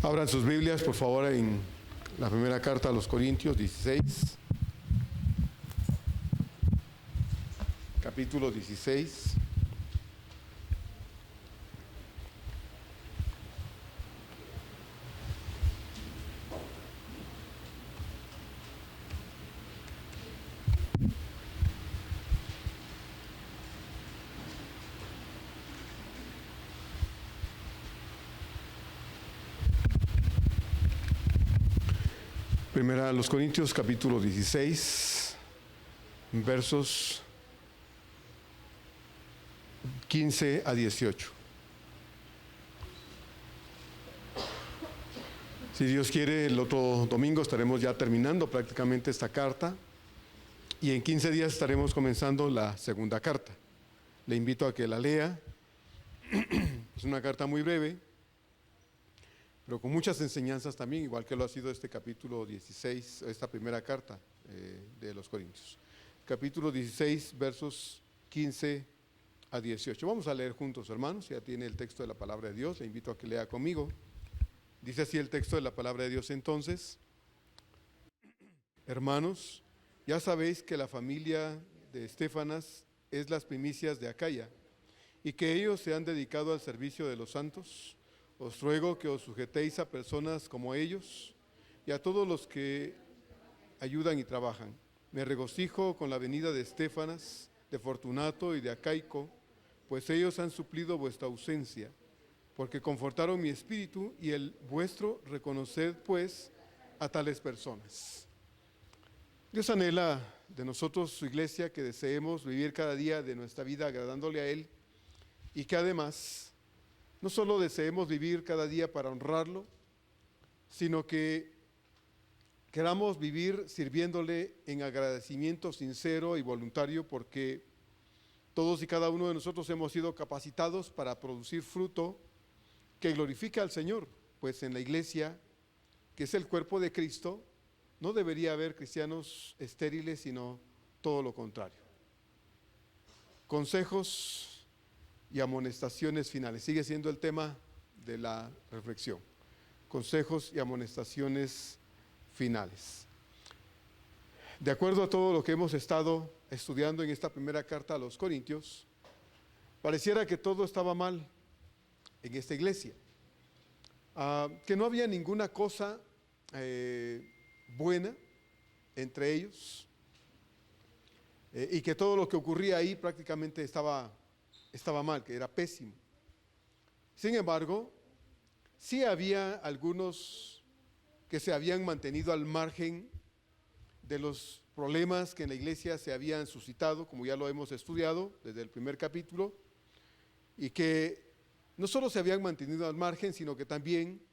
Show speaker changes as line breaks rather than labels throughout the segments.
Abran sus Biblias, por favor, en la primera carta a los Corintios 16, capítulo 16. Primera a los Corintios, capítulo 16, versos 15 a 18. Si Dios quiere, el otro domingo estaremos ya terminando prácticamente esta carta y en 15 días estaremos comenzando la segunda carta. Le invito a que la lea. Es una carta muy breve, pero con muchas enseñanzas también, igual que lo ha sido este capítulo 16, esta primera carta de los Corintios. Capítulo 16, versos 15 a 18. Vamos a leer juntos, hermanos. Ya tiene el texto de la palabra de Dios, le invito a que lea conmigo. Dice así el texto de la palabra de Dios entonces: hermanos, ya sabéis que la familia de Estéfanas es las primicias de Acaya, y que ellos se han dedicado al servicio de los santos. Os ruego que os sujetéis a personas como ellos y a todos los que ayudan y trabajan. Me regocijo con la venida de Estéfanas, de Fortunato y de Acaico, pues ellos han suplido vuestra ausencia, porque confortaron mi espíritu y el vuestro. Reconoced pues a tales personas. Dios anhela de nosotros, su iglesia, que deseemos vivir cada día de nuestra vida agradándole a Él, y que además no solo deseemos vivir cada día para honrarlo, sino que queramos vivir sirviéndole en agradecimiento sincero y voluntario, porque todos y cada uno de nosotros hemos sido capacitados para producir fruto que glorifique al Señor, pues en la iglesia, que es el cuerpo de Cristo, no debería haber cristianos estériles, sino todo lo contrario. Consejos y amonestaciones finales. Sigue siendo el tema de la reflexión. Consejos y amonestaciones finales. De acuerdo a todo lo que hemos estado estudiando en esta primera carta a los Corintios, pareciera que todo estaba mal en esta iglesia. Que no había ninguna cosa buena entre ellos, y que todo lo que ocurría ahí prácticamente estaba mal, que era pésimo. Sin embargo, sí había algunos que se habían mantenido al margen de los problemas que en la iglesia se habían suscitado, como ya lo hemos estudiado desde el primer capítulo, y que no solo se habían mantenido al margen, sino que también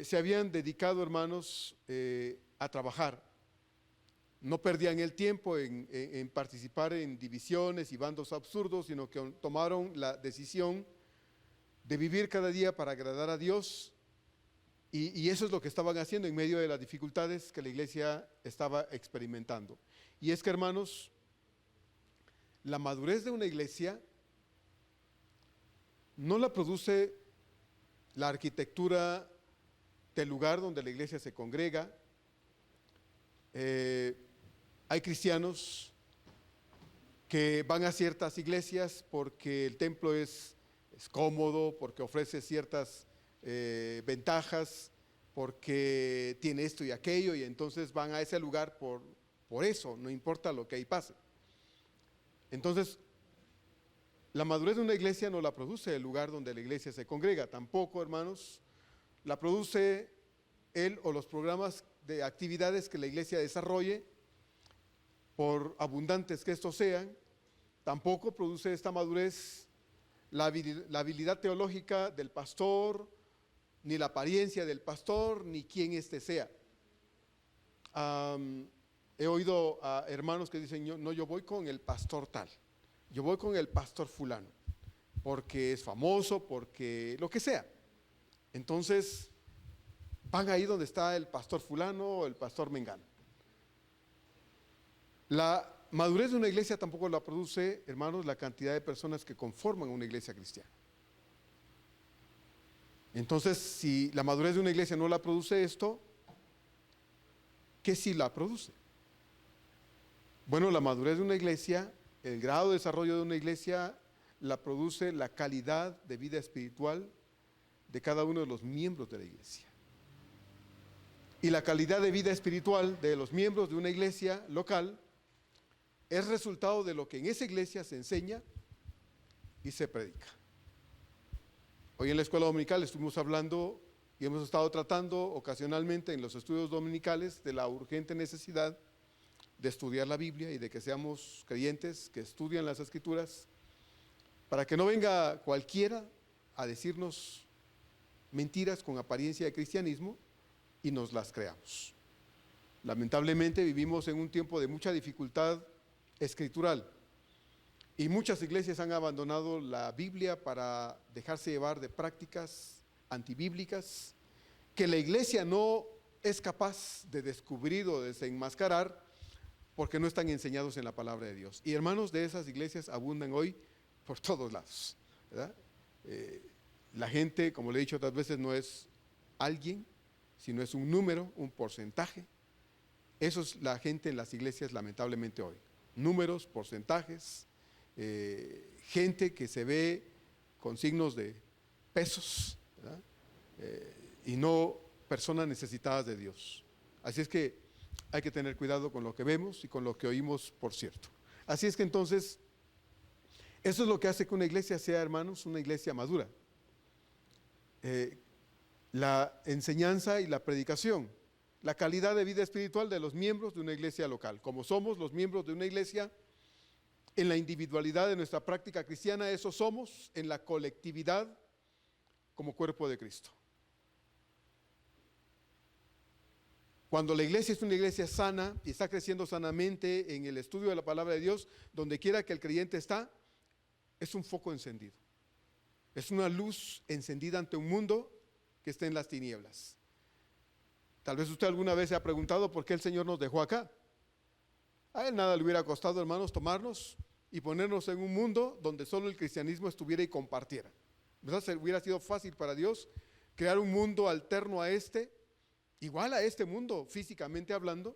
se habían dedicado, hermanos, a trabajar. No perdían el tiempo en participar en divisiones y bandos absurdos, sino que tomaron la decisión de vivir cada día para agradar a Dios, y eso es lo que estaban haciendo en medio de las dificultades que la iglesia estaba experimentando. Y es que, hermanos, la madurez de una iglesia no la produce la arquitectura del lugar donde la iglesia se congrega. Hay cristianos que van a ciertas iglesias porque el templo es cómodo, porque ofrece ciertas ventajas, porque tiene esto y aquello, y entonces van a ese lugar por eso, no importa lo que ahí pase. Entonces, la madurez de una iglesia no la produce el lugar donde la iglesia se congrega, tampoco, hermanos, la produce él o los programas de actividades que la iglesia desarrolle, por abundantes que estos sean. Tampoco produce esta madurez la habilidad teológica del pastor, ni la apariencia del pastor, ni quién éste sea. He oído a hermanos que dicen: yo voy con el pastor tal, yo voy con el pastor fulano, porque es famoso, porque lo que sea. Entonces van ahí donde está el pastor fulano o el pastor mengano. La madurez de una iglesia tampoco la produce, hermanos, la cantidad de personas que conforman una iglesia cristiana. Entonces, si la madurez de una iglesia no la produce esto, ¿qué sí la produce? Bueno, la madurez de una iglesia, el grado de desarrollo de una iglesia, la produce la calidad de vida espiritual de cada uno de los miembros de la iglesia. Y la calidad de vida espiritual de los miembros de una iglesia local es resultado de lo que en esa iglesia se enseña y se predica. Hoy en la escuela dominical estuvimos hablando y hemos estado tratando ocasionalmente en los estudios dominicales de la urgente necesidad de estudiar la Biblia y de que seamos creyentes que estudian las Escrituras, para que no venga cualquiera a decirnos mentiras con apariencia de cristianismo y nos las creamos. Lamentablemente vivimos en un tiempo de mucha dificultad escritural y muchas iglesias han abandonado la Biblia para dejarse llevar de prácticas antibíblicas que la iglesia no es capaz de descubrir o desenmascarar porque no están enseñados en la palabra de Dios. Y hermanos, de esas iglesias abundan hoy por todos lados, ¿verdad? La gente, como le he dicho otras veces, no es alguien, sino es un número, un porcentaje. Eso es la gente en las iglesias lamentablemente hoy. Números, porcentajes, gente que se ve con signos de pesos, ¿verdad? Y no personas necesitadas de Dios. Así es que hay que tener cuidado con lo que vemos y con lo que oímos, por cierto. Así es que entonces, eso es lo que hace que una iglesia sea, hermanos, una iglesia madura. La enseñanza y la predicación, la calidad de vida espiritual de los miembros de una iglesia local. Como somos los miembros de una iglesia, en la individualidad de nuestra práctica cristiana, eso somos en la colectividad como cuerpo de Cristo. Cuando la iglesia es una iglesia sana y está creciendo sanamente en el estudio de la palabra de Dios, donde quiera que el creyente está, es un foco encendido. Es una luz encendida ante un mundo que está en las tinieblas. Tal vez usted alguna vez se ha preguntado por qué el Señor nos dejó acá. A Él nada le hubiera costado, hermanos, tomarnos y ponernos en un mundo donde solo el cristianismo estuviera y compartiera. ¿Verdad? Hubiera sido fácil para Dios crear un mundo alterno a este, igual a este mundo físicamente hablando,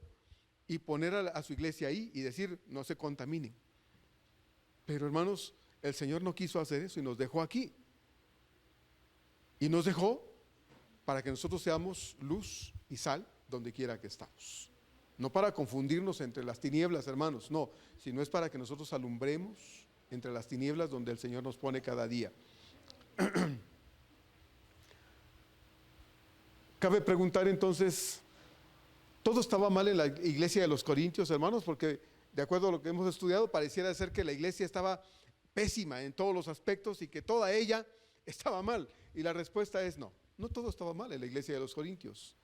y poner a su iglesia ahí y decir, no se contaminen. Pero hermanos, el Señor no quiso hacer eso y nos dejó aquí. Y nos dejó para que nosotros seamos luz y sal donde quiera que estamos. No para confundirnos entre las tinieblas, hermanos, no, sino es para que nosotros alumbremos entre las tinieblas donde el Señor nos pone cada día. Cabe preguntar entonces, ¿todo estaba mal en la iglesia de los Corintios, hermanos? Porque de acuerdo a lo que hemos estudiado, pareciera ser que la iglesia estaba pésima en todos los aspectos y que toda ella estaba mal. Y la respuesta es no, no todo estaba mal en la iglesia de los Corintios.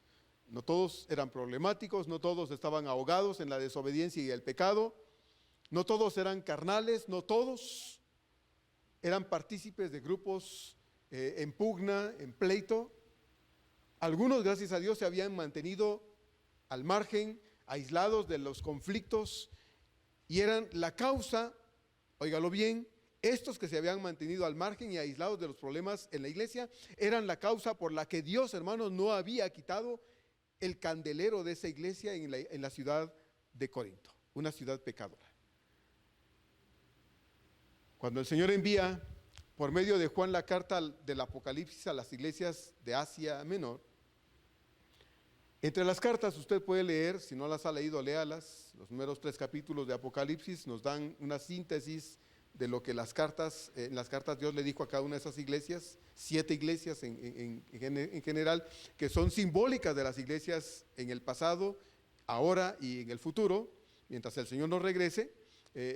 No todos eran problemáticos, no todos estaban ahogados en la desobediencia y el pecado, no todos eran carnales, no todos eran partícipes de grupos en pugna, en pleito. Algunos, gracias a Dios, se habían mantenido al margen, aislados de los conflictos y eran la causa, óigalo bien, estos que se habían mantenido al margen y aislados de los problemas en la iglesia, eran la causa por la que Dios, hermanos, no había quitado el candelero de esa iglesia en la ciudad de Corinto, una ciudad pecadora. Cuando el Señor envía por medio de Juan la carta del Apocalipsis a las iglesias de Asia Menor, entre las cartas usted puede leer, si no las ha leído, léalas. Los primeros 3 capítulos de Apocalipsis nos dan una síntesis de lo que en las cartas Dios le dijo a cada una de esas iglesias, 7 iglesias en general, que son simbólicas de las iglesias en el pasado, ahora y en el futuro, mientras el Señor nos regrese,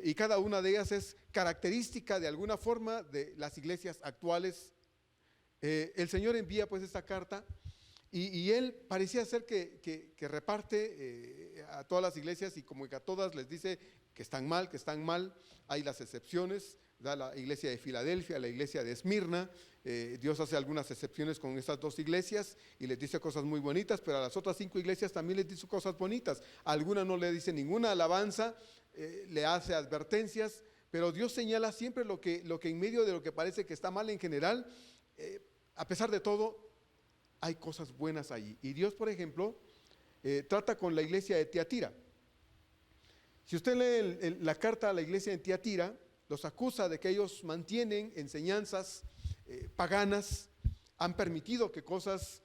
y cada una de ellas es característica de alguna forma de las iglesias actuales. El Señor envía pues esta carta y Él parecía ser que reparte a todas las iglesias y como que a todas les dice que están mal, hay las excepciones, da la iglesia de Filadelfia, la iglesia de Esmirna, Dios hace algunas excepciones con estas 2 iglesias y les dice cosas muy bonitas, pero a las otras 5 iglesias también les dice cosas bonitas, a alguna no le dice ninguna alabanza, le hace advertencias, pero Dios señala siempre lo que en medio de lo que parece que está mal en general, a pesar de todo, hay cosas buenas allí. Y Dios, por ejemplo, trata con la iglesia de Tiatira. Si usted lee la carta a la iglesia de Tiatira, los acusa de que ellos mantienen enseñanzas paganas, han permitido que cosas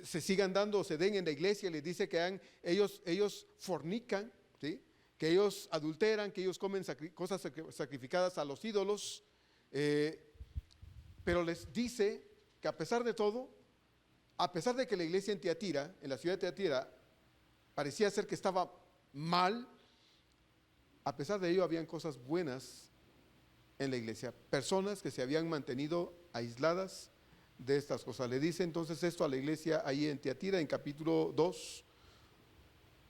se sigan dando o se den en la iglesia. Les dice que ellos fornican, ¿sí? Que ellos adulteran, que ellos comen cosas sacrificadas a los ídolos, pero les dice que a pesar de todo, a pesar de que la iglesia en Tiatira, en la ciudad de Tiatira, parecía ser que estaba mal, a pesar de ello habían cosas buenas en la iglesia, personas que se habían mantenido aisladas de estas cosas. Le dice entonces esto a la iglesia ahí en Tiatira, en capítulo 2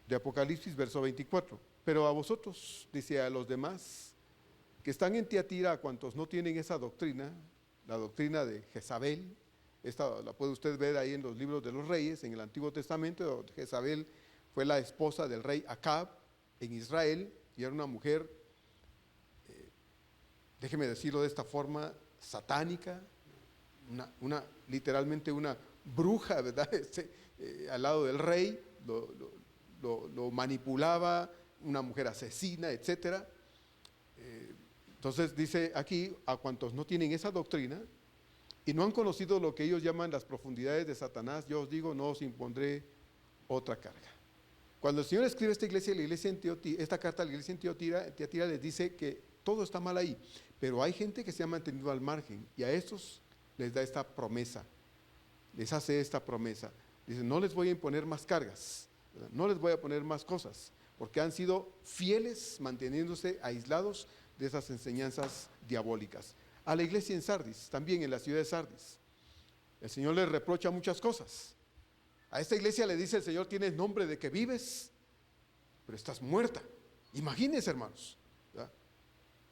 de Apocalipsis, verso 24. Pero a vosotros, dice, a los demás que están en Tiatira, a cuantos no tienen esa doctrina, la doctrina de Jezabel, esta la puede usted ver ahí en los libros de los reyes, en el Antiguo Testamento. Jezabel fue la esposa del rey Acab en Israel y era una mujer, déjeme decirlo de esta forma, satánica, literalmente una bruja, ¿verdad? Al lado del rey, lo manipulaba, una mujer asesina, etcétera. Entonces dice aquí, a cuantos no tienen esa doctrina y no han conocido lo que ellos llaman las profundidades de Satanás, yo os digo, no os impondré otra carga. Cuando el Señor escribe esta carta a la iglesia en Tiatira les dice que todo está mal ahí, pero hay gente que se ha mantenido al margen y a estos les da esta promesa, les hace esta promesa. Dice, no les voy a imponer más cargas, no les voy a poner más cosas, porque han sido fieles manteniéndose aislados de esas enseñanzas diabólicas. A la iglesia en Sardis, también en la ciudad de Sardis, el Señor les reprocha muchas cosas. A esta iglesia le dice el Señor, tienes nombre de que vives, pero estás muerta. Imagínense, hermanos, ¿verdad?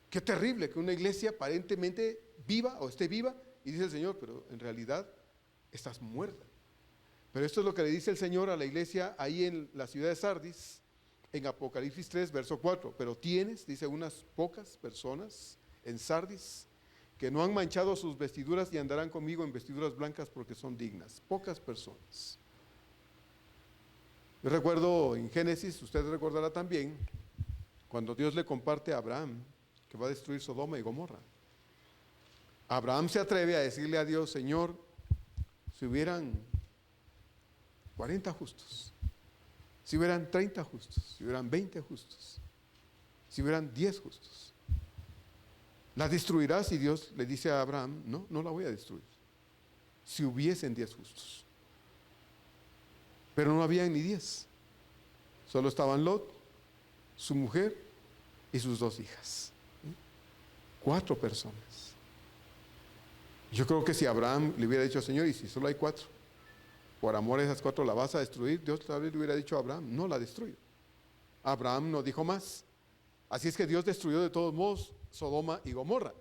Qué terrible que una iglesia aparentemente viva o esté viva y dice el Señor, pero en realidad estás muerta. Pero esto es lo que le dice el Señor a la iglesia ahí en la ciudad de Sardis, en Apocalipsis 3, verso 4. Pero tienes, dice, unas pocas personas en Sardis que no han manchado sus vestiduras y andarán conmigo en vestiduras blancas porque son dignas. Pocas personas. Yo recuerdo en Génesis, usted recordará también, cuando Dios le comparte a Abraham que va a destruir Sodoma y Gomorra. Abraham se atreve a decirle a Dios, Señor, si hubieran 40 justos, si hubieran 30 justos, si hubieran 20 justos, si hubieran 10 justos, ¿la destruirás? Y Dios le dice a Abraham, no, no la voy a destruir. Si hubiesen 10 justos. Pero no habían ni 10. Solo estaban Lot, su mujer y sus 2 hijas. 4 personas. Yo creo que si Abraham le hubiera dicho al Señor, y si solo hay 4, por amor a esas 4 la vas a destruir, Dios tal vez le hubiera dicho a Abraham, no la destruyo. Abraham no dijo más. Así es que Dios destruyó de todos modos Sodoma y Gomorra.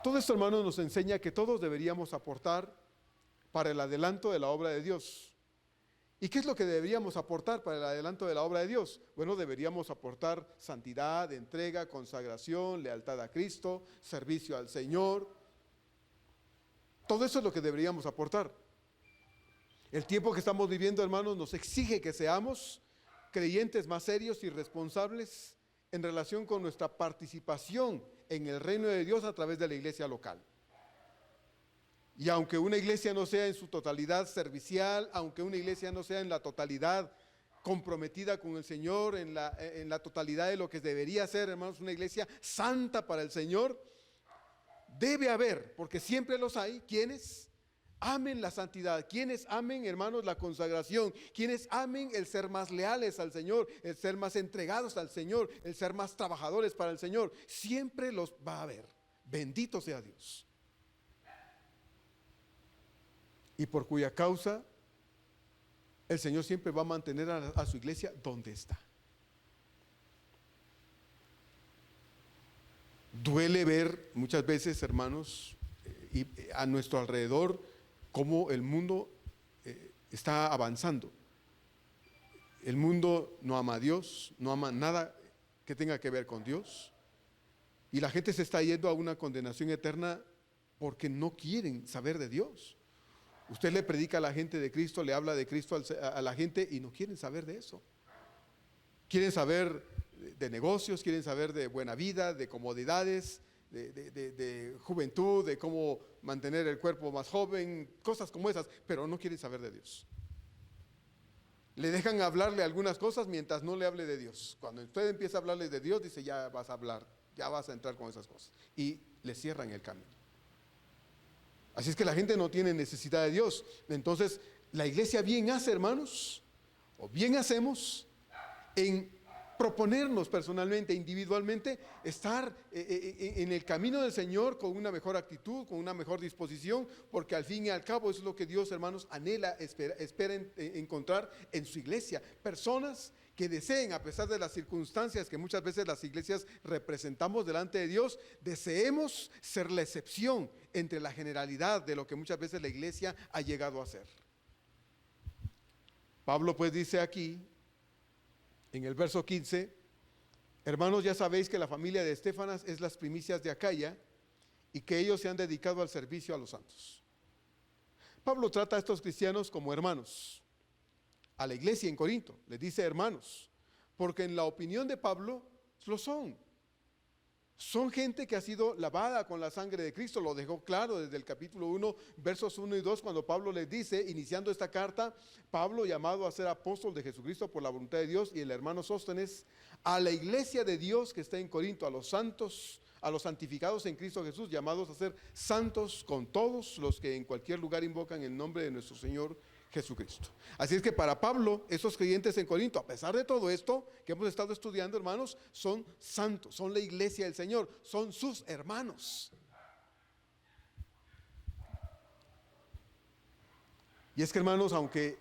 Todo esto, hermanos, nos enseña que todos deberíamos aportar para el adelanto de la obra de Dios. ¿Y qué es lo que deberíamos aportar para el adelanto de la obra de Dios? Bueno, deberíamos aportar santidad, entrega, consagración, lealtad a Cristo, servicio al Señor. Todo eso es lo que deberíamos aportar. El tiempo que estamos viviendo, hermanos, nos exige que seamos creyentes más serios y responsables en relación con nuestra participación en el reino de Dios a través de la iglesia local. Y aunque una iglesia no sea en su totalidad servicial, aunque una iglesia no sea en la totalidad comprometida con el Señor, en la totalidad de lo que debería ser, hermanos, una iglesia santa para el Señor, debe haber, porque siempre los hay, quienes amen la santidad, quienes amen, hermanos, la consagración, quienes amen el ser más leales al Señor, el ser más entregados al Señor, el ser más trabajadores para el Señor. Siempre los va a haber. Bendito sea Dios. Y por cuya causa el Señor siempre va a mantener a su iglesia donde está. Duele ver muchas veces, hermanos, y a nuestro alrededor cómo el mundo está avanzando. El mundo no ama a Dios, no ama nada que tenga que ver con Dios, y la gente se está yendo a una condenación eterna porque no quieren saber de Dios. Usted le predica a la gente de Cristo, le habla de Cristo a la gente y no quieren saber de eso. Quieren saber de negocios, quieren saber de buena vida, de comodidades, de juventud, de cómo mantener el cuerpo más joven, cosas como esas, pero no quieren saber de Dios. Le dejan hablarle algunas cosas mientras no le hable de Dios. Cuando usted empieza a hablarle de Dios, dice, ya vas a hablar, ya vas a entrar con esas cosas. Y le cierran el camino. Así es que la gente no tiene necesidad de Dios. Entonces, la iglesia bien hace, hermanos, o bien hacemos en proponernos personalmente, individualmente, estar en el camino del Señor con una mejor actitud, con una mejor disposición, porque al fin y al cabo eso es lo que Dios, hermanos, anhela, espera encontrar en su iglesia. Personas que deseen, a pesar de las circunstancias que muchas veces las iglesias representamos delante de Dios, deseemos ser la excepción entre la generalidad de lo que muchas veces la iglesia ha llegado a ser. Pablo pues dice aquí, en el verso 15, hermanos, ya sabéis que la familia de Estéfanas es las primicias de Acaya y que ellos se han dedicado al servicio a los santos. Pablo trata a estos cristianos como hermanos. A la iglesia en Corinto les dice hermanos, porque en la opinión de Pablo lo son. Son gente que ha sido lavada con la sangre de Cristo, lo dejó claro desde el capítulo 1, versos 1 y 2, cuando Pablo les dice, iniciando esta carta, Pablo, llamado a ser apóstol de Jesucristo por la voluntad de Dios, y el hermano Sóstenes, a la iglesia de Dios que está en Corinto, a los santos, a los santificados en Cristo Jesús, llamados a ser santos con todos los que en cualquier lugar invocan el nombre de nuestro Señor Jesucristo. Así es que para Pablo, esos creyentes en Corinto, a pesar de todo esto que hemos estado estudiando, hermanos, son santos, son la iglesia del Señor, son sus hermanos. Y es que, hermanos, aunque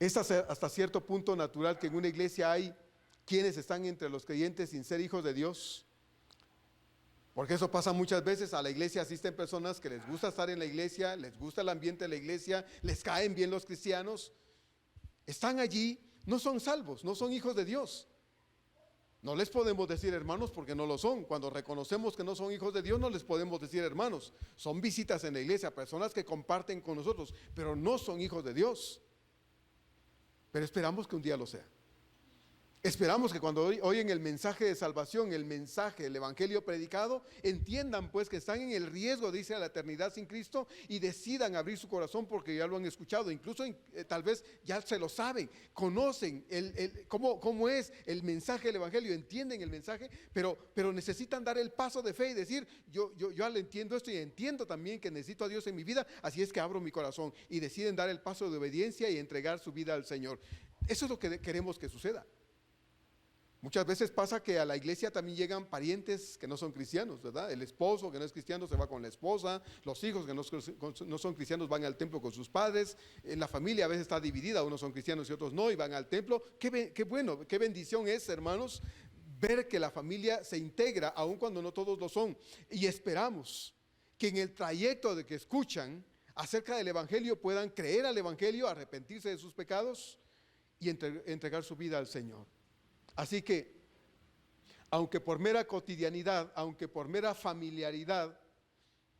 es hasta cierto punto natural que en una iglesia hay quienes están entre los creyentes sin ser hijos de Dios, porque eso pasa muchas veces. A la iglesia asisten personas que les gusta estar en la iglesia, les gusta el ambiente de la iglesia, les caen bien los cristianos, están allí, no son salvos, no son hijos de Dios. No les podemos decir hermanos porque no lo son. Cuando reconocemos que no son hijos de Dios, no les podemos decir hermanos. Son visitas en la iglesia, personas que comparten con nosotros, pero no son hijos de Dios. Pero esperamos que un día lo sean. Esperamos que cuando oyen el mensaje de salvación, el mensaje, el evangelio predicado, entiendan pues que están en el riesgo de irse a la eternidad sin Cristo y decidan abrir su corazón porque ya lo han escuchado, incluso tal vez ya se lo saben, conocen cómo es el mensaje del evangelio, entienden el mensaje, pero necesitan dar el paso de fe y decir, yo le entiendo esto y entiendo también que necesito a Dios en mi vida, así es que abro mi corazón, y deciden dar el paso de obediencia y entregar su vida al Señor. Eso es lo que queremos que suceda. Muchas veces pasa que a la iglesia también llegan parientes que no son cristianos, ¿verdad? El esposo que no es cristiano se va con la esposa, los hijos que no son cristianos van al templo con sus padres, la familia a veces está dividida, unos son cristianos y otros no, y van al templo. Qué bueno, qué bendición es, hermanos, ver que la familia se integra, aun cuando no todos lo son. Y esperamos que en el trayecto de que escuchan acerca del evangelio puedan creer al evangelio, arrepentirse de sus pecados y entregar su vida al Señor. Así que, aunque por mera cotidianidad, aunque por mera familiaridad,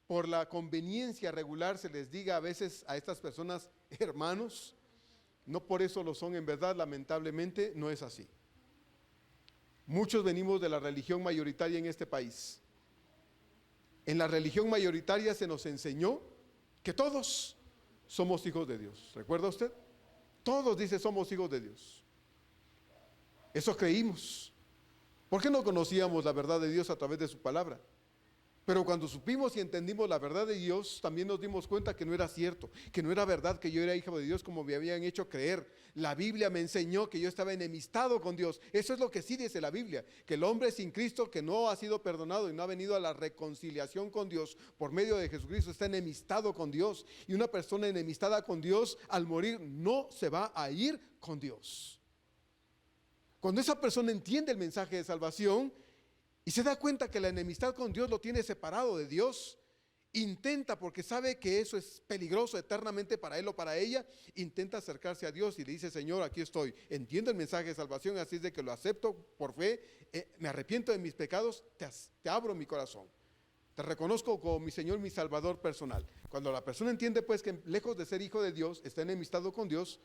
por la conveniencia regular se les diga a veces a estas personas hermanos, no por eso lo son en verdad, lamentablemente no es así. Muchos venimos de la religión mayoritaria en este país. En la religión mayoritaria se nos enseñó que todos somos hijos de Dios. ¿Recuerda usted? Todos dice somos hijos de Dios. Eso creímos. ¿Por qué no conocíamos la verdad de Dios a través de su palabra? Pero cuando supimos y entendimos la verdad de Dios, también nos dimos cuenta que no era cierto, que no era verdad que yo era hijo de Dios como me habían hecho creer. La Biblia me enseñó que yo estaba enemistado con Dios. Eso es lo que sí dice la Biblia, que el hombre sin Cristo, que no ha sido perdonado y no ha venido a la reconciliación con Dios por medio de Jesucristo, está enemistado con Dios. Y una persona enemistada con Dios, al morir, no se va a ir con Dios. Cuando esa persona entiende el mensaje de salvación y se da cuenta que la enemistad con Dios lo tiene separado de Dios, intenta, porque sabe que eso es peligroso eternamente para él o para ella, intenta acercarse a Dios y le dice: Señor, aquí estoy, entiendo el mensaje de salvación, así es de que lo acepto por fe, me arrepiento de mis pecados, te abro mi corazón. Te reconozco como mi Señor, mi Salvador personal. Cuando la persona entiende pues que lejos de ser hijo de Dios, está enemistado con Dios,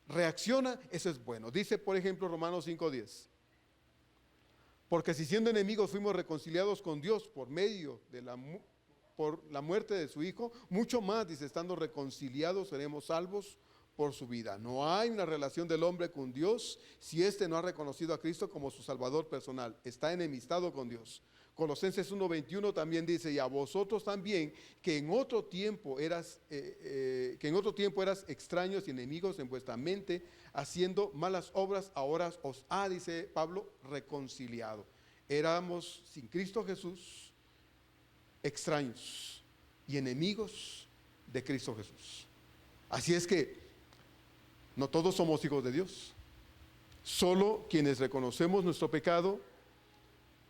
reacciona, eso es bueno. Dice por ejemplo Romanos 5:10. Porque si siendo enemigos fuimos reconciliados con Dios por la muerte de su Hijo, mucho más, dice, estando reconciliados seremos salvos por su vida. No hay una relación del hombre con Dios si éste no ha reconocido a Cristo como su Salvador personal. Está enemistado con Dios. Colosenses 1:21 también dice, y a vosotros también, que en otro tiempo eras extraños y enemigos en vuestra mente, haciendo malas obras, ahora os ha, dice Pablo, reconciliado. Éramos sin Cristo Jesús, extraños y enemigos de Cristo Jesús. Así es que no todos somos hijos de Dios. Solo quienes reconocemos nuestro pecado,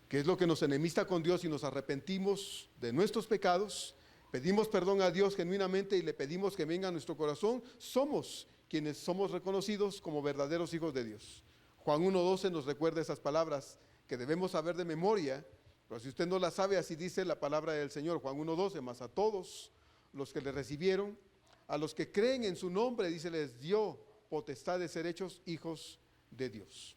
que es lo que nos enemista con Dios, y nos arrepentimos de nuestros pecados, pedimos perdón a Dios genuinamente y le pedimos que venga a nuestro corazón, somos quienes somos reconocidos como verdaderos hijos de Dios. Juan 1:12 nos recuerda esas palabras que debemos saber de memoria, pero si usted no las sabe, así dice la palabra del Señor. Juan 1:12, mas a todos los que le recibieron, a los que creen en su nombre, dice, les dio potestad de ser hechos hijos de Dios.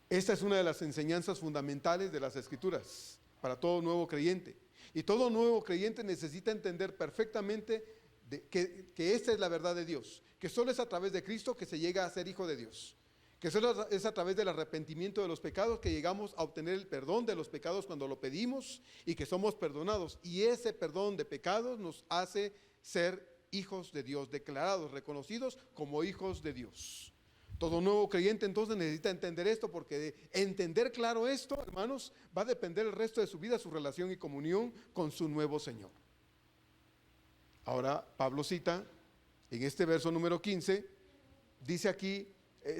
Esta es una de las enseñanzas fundamentales de las Escrituras para todo nuevo creyente. Y todo nuevo creyente necesita entender perfectamente que esta es la verdad de Dios, que solo es a través de Cristo que se llega a ser hijo de Dios, que solo es a través del arrepentimiento de los pecados que llegamos a obtener el perdón de los pecados cuando lo pedimos y que somos perdonados. Y ese perdón de pecados nos hace ser hijos de Dios, declarados, reconocidos como hijos de Dios. Todo nuevo creyente entonces necesita entender esto, porque de entender claro esto, hermanos, va a depender el resto de su vida, su relación y comunión con su nuevo Señor. Ahora Pablo cita en este verso número 15, dice aquí,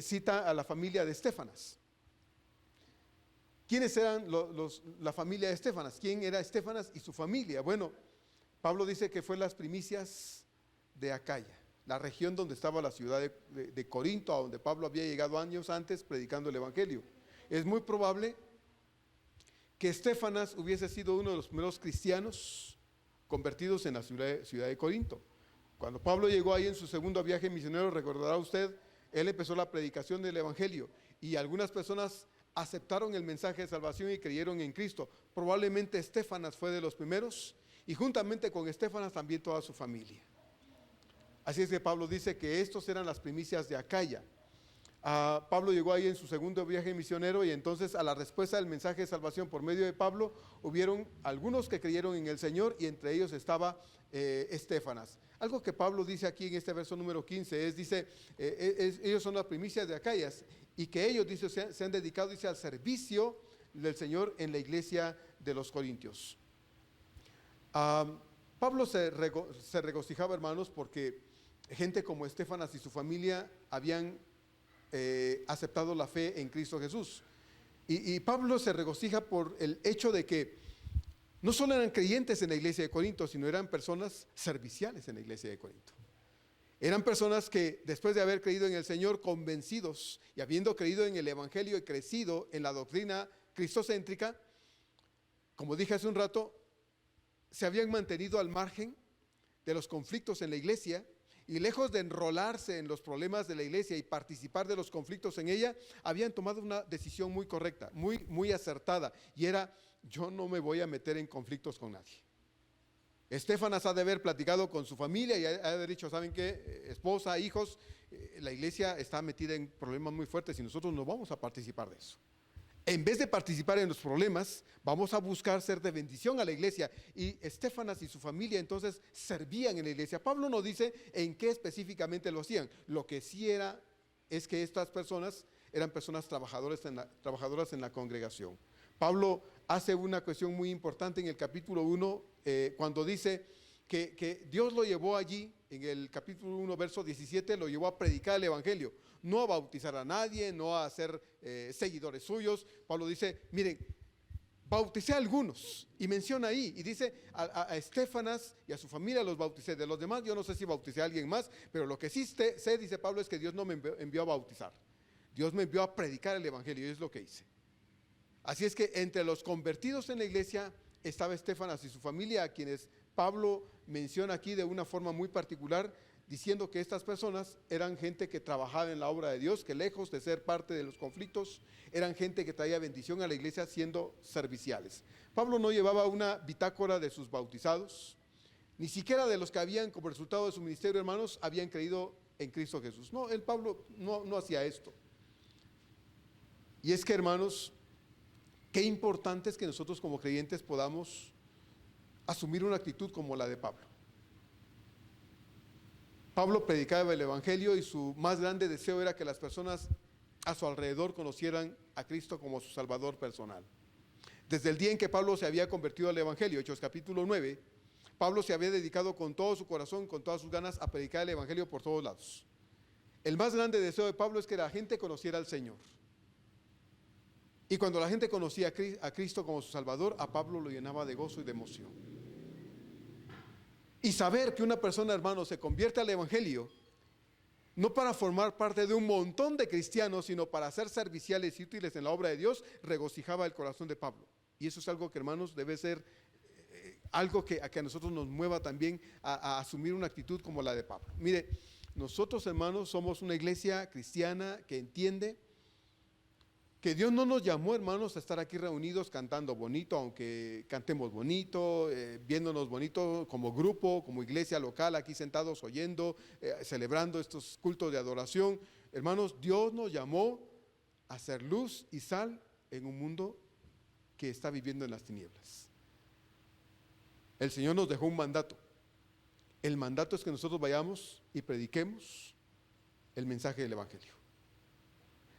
cita a la familia de Estéfanas. ¿Quiénes eran la familia de Estéfanas? ¿Quién era Estéfanas y su familia? Bueno, Pablo dice que fue las primicias de Acaya, la región donde estaba la ciudad de Corinto, a donde Pablo había llegado años antes predicando el Evangelio. Es muy probable que Estéfanas hubiese sido uno de los primeros cristianos convertidos en la ciudad de Corinto. Cuando Pablo llegó ahí en su segundo viaje misionero, recordará usted, él empezó la predicación del Evangelio y algunas personas aceptaron el mensaje de salvación y creyeron en Cristo. Probablemente Estéfanas fue de los primeros y juntamente con Estéfanas también toda su familia. Así es que Pablo dice que estos eran las primicias de Acaya. Pablo llegó ahí en su segundo viaje misionero y entonces a la respuesta del mensaje de salvación por medio de Pablo, hubieron algunos que creyeron en el Señor y entre ellos estaba Estéfanas. Algo que Pablo dice aquí en este verso número 15 dice, ellos son las primicias de Acaya y que ellos, dice, se han dedicado, dice, al servicio del Señor en la iglesia de los Corintios. Pablo se regocijaba, hermanos, porque gente como Estéfanas y su familia habían aceptado la fe en Cristo Jesús. Y Pablo se regocija por el hecho de que no solo eran creyentes en la iglesia de Corinto, sino eran personas serviciales en la iglesia de Corinto. Eran personas que después de haber creído en el Señor, convencidos y habiendo creído en el Evangelio y crecido en la doctrina cristocéntrica, como dije hace un rato, se habían mantenido al margen de los conflictos en la iglesia y lejos de enrolarse en los problemas de la iglesia y participar de los conflictos en ella, habían tomado una decisión muy correcta, muy acertada, y era: yo no me voy a meter en conflictos con nadie. Estéfanas ha de haber platicado con su familia y ha de haber dicho: ¿saben qué? Esposa, hijos, la iglesia está metida en problemas muy fuertes y nosotros no vamos a participar de eso. En vez de participar en los problemas, vamos a buscar ser de bendición a la iglesia. Y Estéfanas y su familia entonces servían en la iglesia. Pablo no dice en qué específicamente lo hacían. Lo que sí es que estas personas eran personas trabajadoras en la congregación. Pablo hace una cuestión muy importante en el capítulo 1, cuando dice que Dios lo llevó allí, en el capítulo 1, verso 17, lo llevó a predicar el Evangelio, no a bautizar a nadie, no a ser seguidores suyos. Pablo dice: miren, bauticé a algunos, y menciona ahí, y dice a Estéfanas y a su familia los bauticé. De los demás yo no sé si bauticé a alguien más, pero lo que sí sé, dice Pablo, es que Dios no me envió a bautizar, Dios me envió a predicar el Evangelio, y es lo que hice. Así es que entre los convertidos en la iglesia estaba Estéfanas y su familia, a quienes Pablo menciona aquí de una forma muy particular, diciendo que estas personas eran gente que trabajaba en la obra de Dios, que lejos de ser parte de los conflictos, eran gente que traía bendición a la iglesia siendo serviciales. Pablo no llevaba una bitácora de sus bautizados, ni siquiera de los que habían, como resultado de su ministerio, hermanos, habían creído en Cristo Jesús. No, Pablo no hacía esto. Y es que, hermanos, qué importante es que nosotros como creyentes podamos asumir una actitud como la de Pablo. Pablo predicaba el evangelio y su más grande deseo era que las personas a su alrededor conocieran a Cristo como su Salvador personal. Desde el día en que Pablo se había convertido al evangelio, Hechos capítulo 9, Pablo se había dedicado con todo su corazón, con todas sus ganas a predicar el evangelio por todos lados. El más grande deseo de Pablo es que la gente conociera al Señor. Y cuando la gente conocía a Cristo como su Salvador, a Pablo lo llenaba de gozo y de emoción. Y saber que una persona, hermano, se convierte al evangelio, no para formar parte de un montón de cristianos, sino para ser serviciales y útiles en la obra de Dios, regocijaba el corazón de Pablo. Y eso es algo que, hermanos, debe ser algo que a nosotros nos mueva también a asumir una actitud como la de Pablo. Mire, nosotros, hermanos, somos una iglesia cristiana que entiende que Dios no nos llamó, hermanos, a estar aquí reunidos cantando bonito, aunque cantemos bonito, viéndonos bonito como grupo, como iglesia local, aquí sentados oyendo, celebrando estos cultos de adoración. Hermanos, Dios nos llamó a ser luz y sal en un mundo que está viviendo en las tinieblas. El Señor nos dejó un mandato. El mandato es que nosotros vayamos y prediquemos el mensaje del evangelio.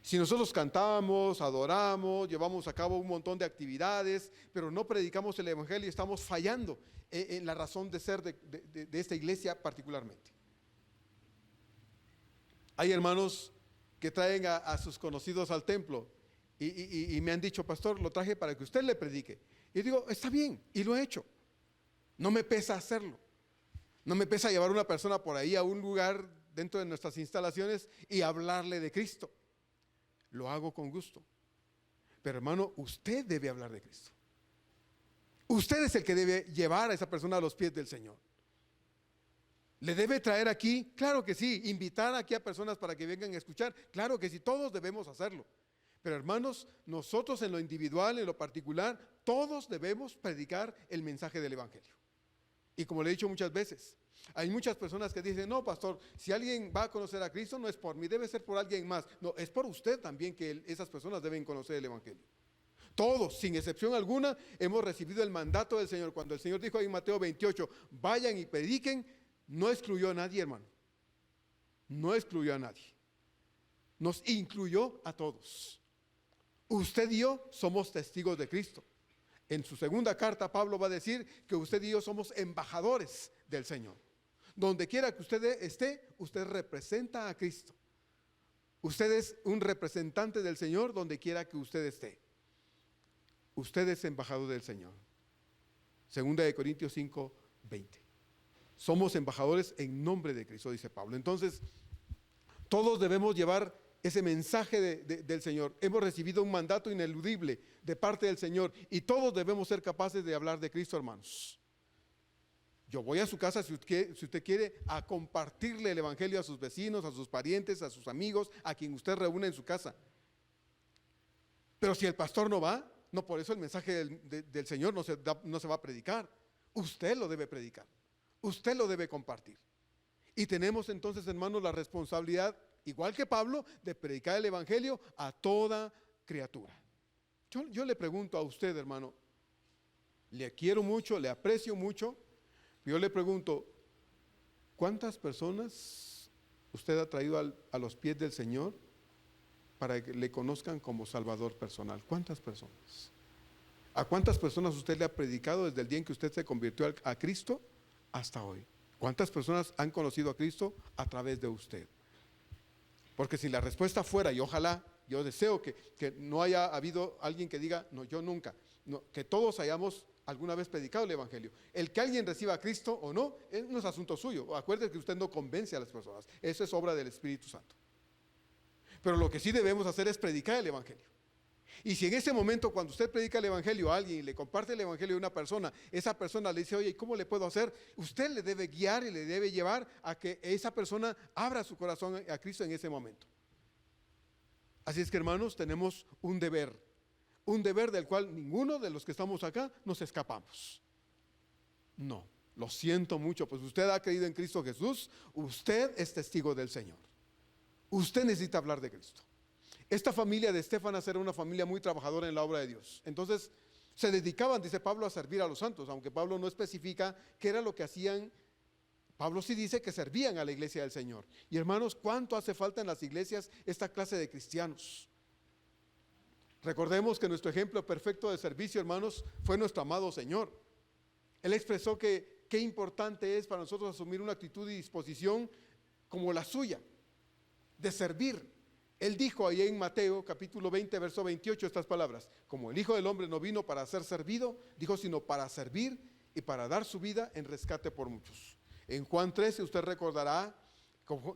Si nosotros cantamos, adoramos, llevamos a cabo un montón de actividades, pero no predicamos el evangelio, estamos fallando en la razón de ser de esta iglesia particularmente. Hay hermanos que traen a sus conocidos al templo y me han dicho: pastor, lo traje para que usted le predique. Y digo: está bien, y lo he hecho. No me pesa hacerlo. No me pesa llevar a una persona por ahí a un lugar dentro de nuestras instalaciones y hablarle de Cristo. Lo hago con gusto. Pero, hermano, usted debe hablar de Cristo. Usted es el que debe llevar a esa persona a los pies del Señor. ¿Le debe traer aquí? Claro que sí. ¿Invitar aquí a personas para que vengan a escuchar? Claro que sí, todos debemos hacerlo. Pero, hermanos, nosotros en lo individual, en lo particular, todos debemos predicar el mensaje del evangelio. Y como le he dicho muchas veces, hay muchas personas que dicen: no, pastor, si alguien va a conocer a Cristo, no es por mí, debe ser por alguien más. No, es por usted también que esas personas deben conocer el evangelio. Todos, sin excepción alguna, hemos recibido el mandato del Señor. Cuando el Señor dijo en Mateo 28, vayan y prediquen, no excluyó a nadie, hermano. No excluyó a nadie. Nos incluyó a todos. Usted y yo somos testigos de Cristo. En su segunda carta, Pablo va a decir que usted y yo somos embajadores del Señor. Donde quiera que usted esté, usted representa a Cristo. Usted es un representante del Señor donde quiera que usted esté. Usted es embajador del Señor. Segunda de Corintios 5, 20. Somos embajadores en nombre de Cristo, dice Pablo. Entonces, todos debemos llevar ese mensaje del Señor. Hemos recibido un mandato ineludible de parte del Señor y todos debemos ser capaces de hablar de Cristo, hermanos. Yo voy a su casa, si usted quiere, a compartirle el evangelio a sus vecinos, a sus parientes, a sus amigos, a quien usted reúne en su casa. Pero si el pastor no va, no, por eso el mensaje del Señor no se va a predicar. Usted lo debe predicar, usted lo debe compartir. Y tenemos entonces, hermanos, la responsabilidad, igual que Pablo, de predicar el evangelio a toda criatura. Yo le pregunto a usted, hermano, le quiero mucho, le aprecio mucho. Yo le pregunto: ¿cuántas personas usted ha traído a los pies del Señor para que le conozcan como Salvador personal? ¿Cuántas personas? ¿A cuántas personas usted le ha predicado desde el día en que usted se convirtió a Cristo hasta hoy? ¿Cuántas personas han conocido a Cristo a través de usted? Porque si la respuesta fuera, y ojalá, yo deseo que no haya habido alguien que diga: no, yo nunca, no, que todos hayamos alguna vez predicado el evangelio. El que alguien reciba a Cristo o no es asunto suyo. Acuérdese que usted no convence a las personas, eso es obra del Espíritu Santo. Pero lo que sí debemos hacer es predicar el evangelio. Y si en ese momento, cuando usted predica el evangelio a alguien y le comparte el evangelio a una persona, esa persona le dice, oye, ¿cómo le puedo hacer? Usted le debe guiar y le debe llevar a que esa persona abra su corazón a Cristo en ese momento. Así es que, hermanos, tenemos un deber del cual ninguno de los que estamos acá nos escapamos. No, lo siento mucho, pues usted ha creído en Cristo Jesús, usted es testigo del Señor. Usted necesita hablar de Cristo. Esta familia de Estéfanas era una familia muy trabajadora en la obra de Dios. Entonces se dedicaban, dice Pablo, a servir a los santos, aunque Pablo no especifica qué era lo que hacían. Pablo sí dice que servían a la iglesia del Señor. Y hermanos, ¿cuánto hace falta en las iglesias esta clase de cristianos? Recordemos que nuestro ejemplo perfecto de servicio, hermanos, fue nuestro amado Señor. Él expresó que qué importante es para nosotros asumir una actitud y disposición como la suya, de servir. Él dijo ahí en Mateo capítulo 20, verso 28 estas palabras: como el Hijo del Hombre no vino para ser servido, dijo, sino para servir y para dar su vida en rescate por muchos. En Juan 13 usted recordará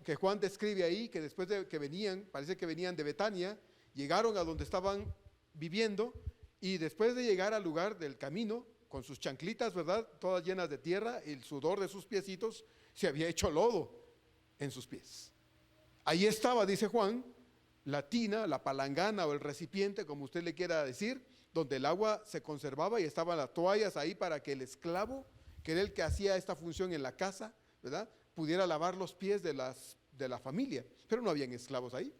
que Juan describe ahí que después de que venían, parece que venían de Betania, llegaron a donde estaban viviendo, y después de llegar al lugar del camino, con sus chanclitas, ¿verdad?, todas llenas de tierra, el sudor de sus piecitos, se había hecho lodo en sus pies. Ahí estaba, dice Juan, la tina, la palangana o el recipiente, como usted le quiera decir, donde el agua se conservaba, y estaban las toallas ahí para que el esclavo, que era el que hacía esta función en la casa, ¿verdad?, pudiera lavar los pies de la familia, pero no habían esclavos ahí.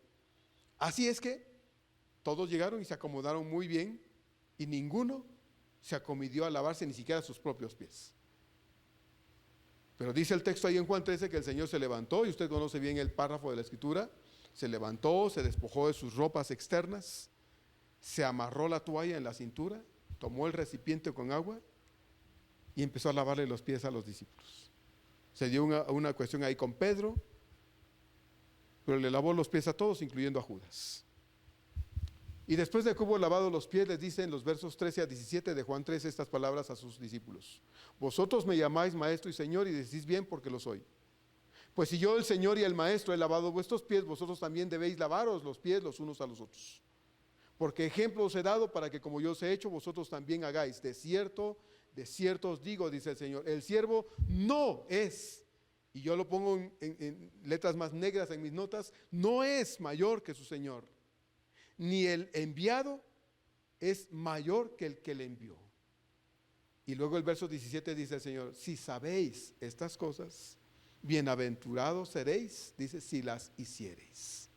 Así es que todos llegaron y se acomodaron muy bien, y ninguno se acometió a lavarse ni siquiera sus propios pies. Pero dice el texto ahí en Juan 13 que el Señor se levantó, y usted conoce bien el párrafo de la Escritura. Se levantó, se despojó de sus ropas externas, se amarró la toalla en la cintura, tomó el recipiente con agua y empezó a lavarle los pies a los discípulos. Se dio una cuestión ahí con Pedro, pero le lavó los pies a todos, incluyendo a Judas. Y después de que hubo lavado los pies, les dice en los versos 13 a 17 de Juan 13 estas palabras a sus discípulos: vosotros me llamáis maestro y señor, y decís bien, porque lo soy. Pues si yo, el Señor y el Maestro, he lavado vuestros pies, vosotros también debéis lavaros los pies los unos a los otros. Porque ejemplo os he dado para que como yo os he hecho, vosotros también hagáis. De cierto os digo, dice el Señor, el siervo no es, y yo lo pongo en letras más negras en mis notas, no es mayor que su Señor, ni el enviado es mayor que el que le envió. Y luego el verso 17 dice el Señor: si sabéis estas cosas, bienaventurados seréis, dice, si las hiciereis.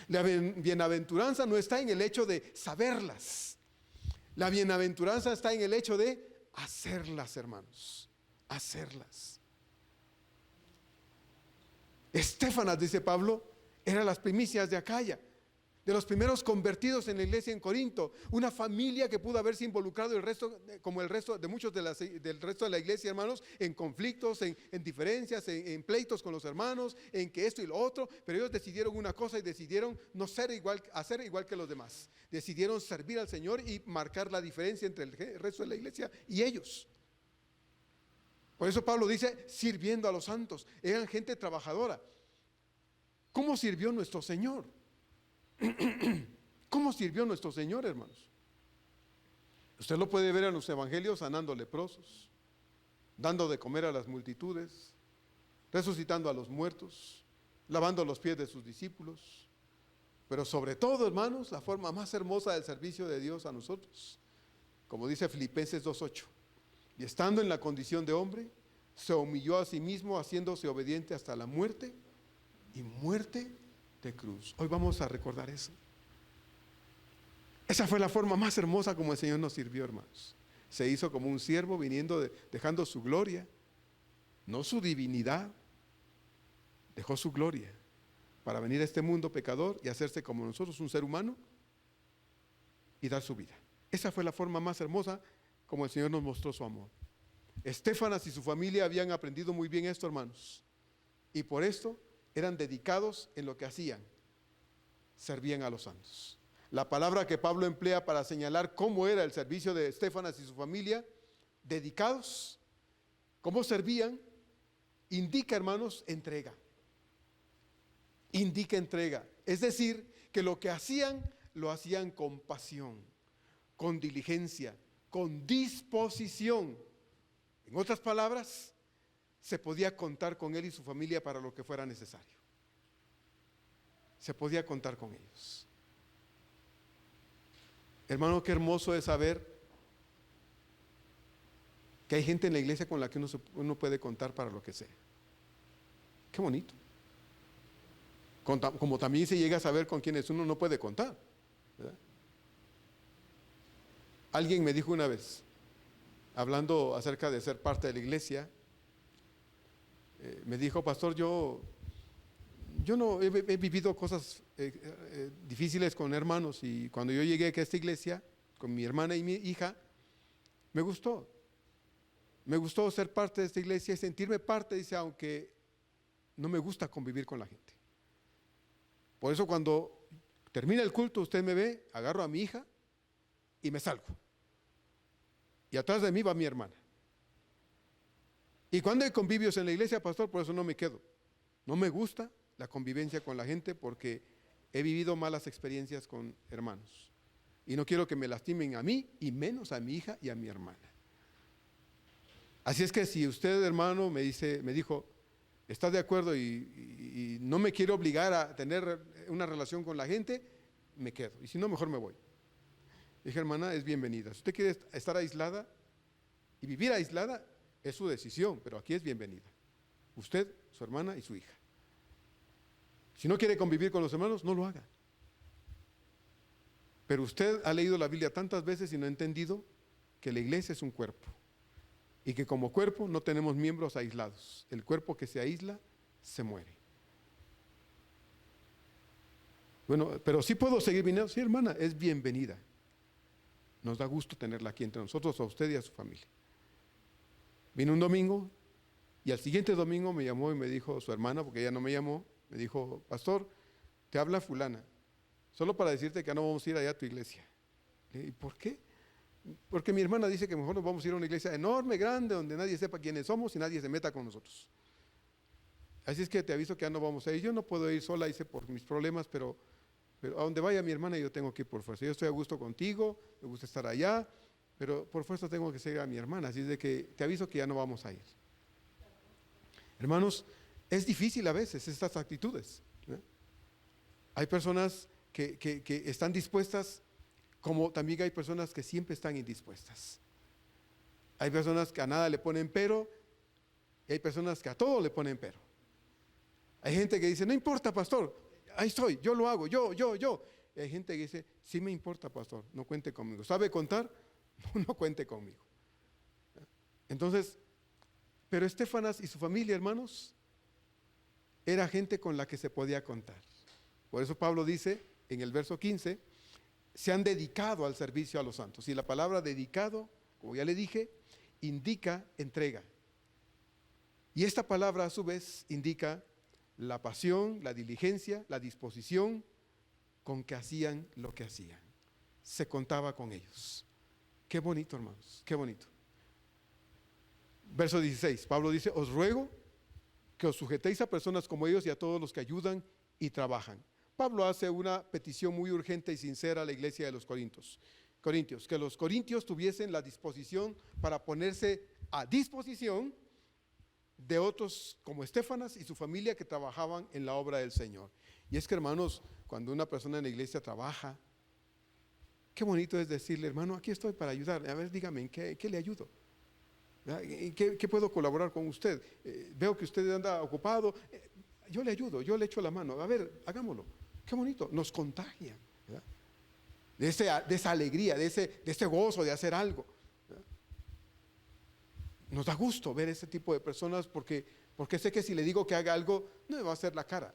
La bienaventuranza no está en el hecho de saberlas. La bienaventuranza está en el hecho de hacerlas, hermanos, hacerlas. Estéfanas, dice Pablo, eran las primicias de Acaya, de los primeros convertidos en la iglesia en Corinto, una familia que pudo haberse involucrado como el resto de muchos del resto de la iglesia, hermanos, en conflictos, en diferencias, en pleitos con los hermanos, en que esto y lo otro, pero ellos decidieron una cosa y decidieron no ser igual, hacer igual que los demás. Decidieron servir al Señor y marcar la diferencia entre el resto de la iglesia y ellos. Por eso Pablo dice, sirviendo a los santos. Eran gente trabajadora. ¿Cómo sirvió nuestro Señor? ¿Cómo sirvió nuestro Señor, hermanos? Usted lo puede ver en los evangelios: sanando leprosos, dando de comer a las multitudes, resucitando a los muertos, lavando los pies de sus discípulos. Pero sobre todo, hermanos, la forma más hermosa del servicio de Dios a nosotros, como dice Filipenses 2:8, y estando en la condición de hombre, se humilló a sí mismo, haciéndose obediente hasta la muerte, y muerte de cruz. Hoy vamos a recordar eso. Esa fue la forma más hermosa como el Señor nos sirvió, hermanos. Se hizo como un siervo, dejando su gloria, no su divinidad, dejó su gloria para venir a este mundo pecador y hacerse como nosotros, un ser humano, y dar su vida. Esa fue la forma más hermosa como el Señor nos mostró su amor. Estéfanas y su familia habían aprendido muy bien esto, hermanos, y por esto eran dedicados en lo que hacían, servían a los santos. La palabra que Pablo emplea para señalar cómo era el servicio de Estéfanas y su familia, dedicados, cómo servían, indica, hermanos, entrega. Indica entrega. Es decir, que lo que hacían lo hacían con pasión, con diligencia, con disposición. En otras palabras, se podía contar con él y su familia para lo que fuera necesario. Se podía contar con ellos. Hermano, qué hermoso es saber que hay gente en la iglesia con la que uno puede contar para lo que sea. Qué bonito. Como también se llega a saber con quienes uno no puede contar, ¿verdad? Alguien me dijo una vez, hablando acerca de ser parte de la iglesia, me dijo: pastor, yo no he vivido cosas difíciles con hermanos, y cuando yo llegué a esta iglesia con mi hermana y mi hija, me gustó ser parte de esta iglesia y sentirme parte. Dice, aunque no me gusta convivir con la gente. Por eso cuando termina el culto, usted me ve, agarro a mi hija y me salgo. Y atrás de mí va mi hermana. Y cuando hay convivios en la iglesia, pastor, por eso no me quedo. No me gusta la convivencia con la gente porque he vivido malas experiencias con hermanos. Y no quiero que me lastimen a mí y menos a mi hija y a mi hermana. Así es que si usted, hermano, me dijo, ¿está de acuerdo y no me quiere obligar a tener una relación con la gente? Me quedo. Y si no, mejor me voy. Dije, hermana, es bienvenida. Si usted quiere estar aislada y vivir aislada, es su decisión, pero aquí es bienvenida. Usted, su hermana y su hija. Si no quiere convivir con los hermanos, no lo haga. Pero usted ha leído la Biblia tantas veces y no ha entendido que la iglesia es un cuerpo. Y que como cuerpo no tenemos miembros aislados. El cuerpo que se aísla, se muere. Bueno, pero sí puedo seguir viniendo. Sí, hermana, es bienvenida. Nos da gusto tenerla aquí entre nosotros, a usted y a su familia. Vino un domingo y al siguiente domingo me llamó y me dijo su hermana, porque ella no me llamó, me dijo: pastor, te habla fulana, solo para decirte que no vamos a ir allá a tu iglesia. Le dije, ¿y por qué? Porque mi hermana dice que mejor nos vamos a ir a una iglesia enorme, grande, donde nadie sepa quiénes somos y nadie se meta con nosotros. Así es que te aviso que ya no vamos a ir. Yo no puedo ir sola, hice por mis problemas, pero a donde vaya mi hermana yo tengo que ir por fuerza. Yo estoy a gusto contigo, me gusta estar allá, pero por fuerza tengo que seguir a mi hermana. Así es de que te aviso que ya no vamos a ir. Hermanos, es difícil a veces estas actitudes, ¿eh? Hay personas que están dispuestas, como también hay personas que siempre están indispuestas. Hay personas que a nada le ponen pero, y hay personas que a todo le ponen pero. Hay gente que dice: no importa, pastor, ahí estoy, yo lo hago, yo. Y hay gente que dice: sí me importa, pastor, no cuente conmigo. ¿Sabe contar? No cuente conmigo. Entonces, pero Estéfanas y su familia, hermanos, era gente con la que se podía contar. Por eso Pablo dice en el verso 15, se han dedicado al servicio a los santos. Y la palabra dedicado, como ya le dije, indica entrega. Y esta palabra a su vez indica la pasión, la diligencia, la disposición con que hacían lo que hacían. Se contaba con ellos. Qué bonito, hermanos, qué bonito. Verso 16, Pablo dice: os ruego que os sujetéis a personas como ellos y a todos los que ayudan y trabajan. Pablo hace una petición muy urgente y sincera a la iglesia de los Corintios, que los corintios tuviesen la disposición para ponerse a disposición de otros como Estéfanas y su familia que trabajaban en la obra del Señor. Y es que, hermanos, cuando una persona en la iglesia trabaja, qué bonito es decirle: hermano, aquí estoy para ayudar. A ver, dígame, ¿en qué le ayudo? ¿En qué puedo colaborar con usted? Veo que usted anda ocupado, yo le ayudo, yo le echo la mano. A ver, hagámoslo. Qué bonito, nos contagia, ¿verdad? De esa alegría, de ese gozo de hacer algo, ¿verdad? Nos da gusto ver ese tipo de personas porque sé que si le digo que haga algo, no me va a hacer la cara.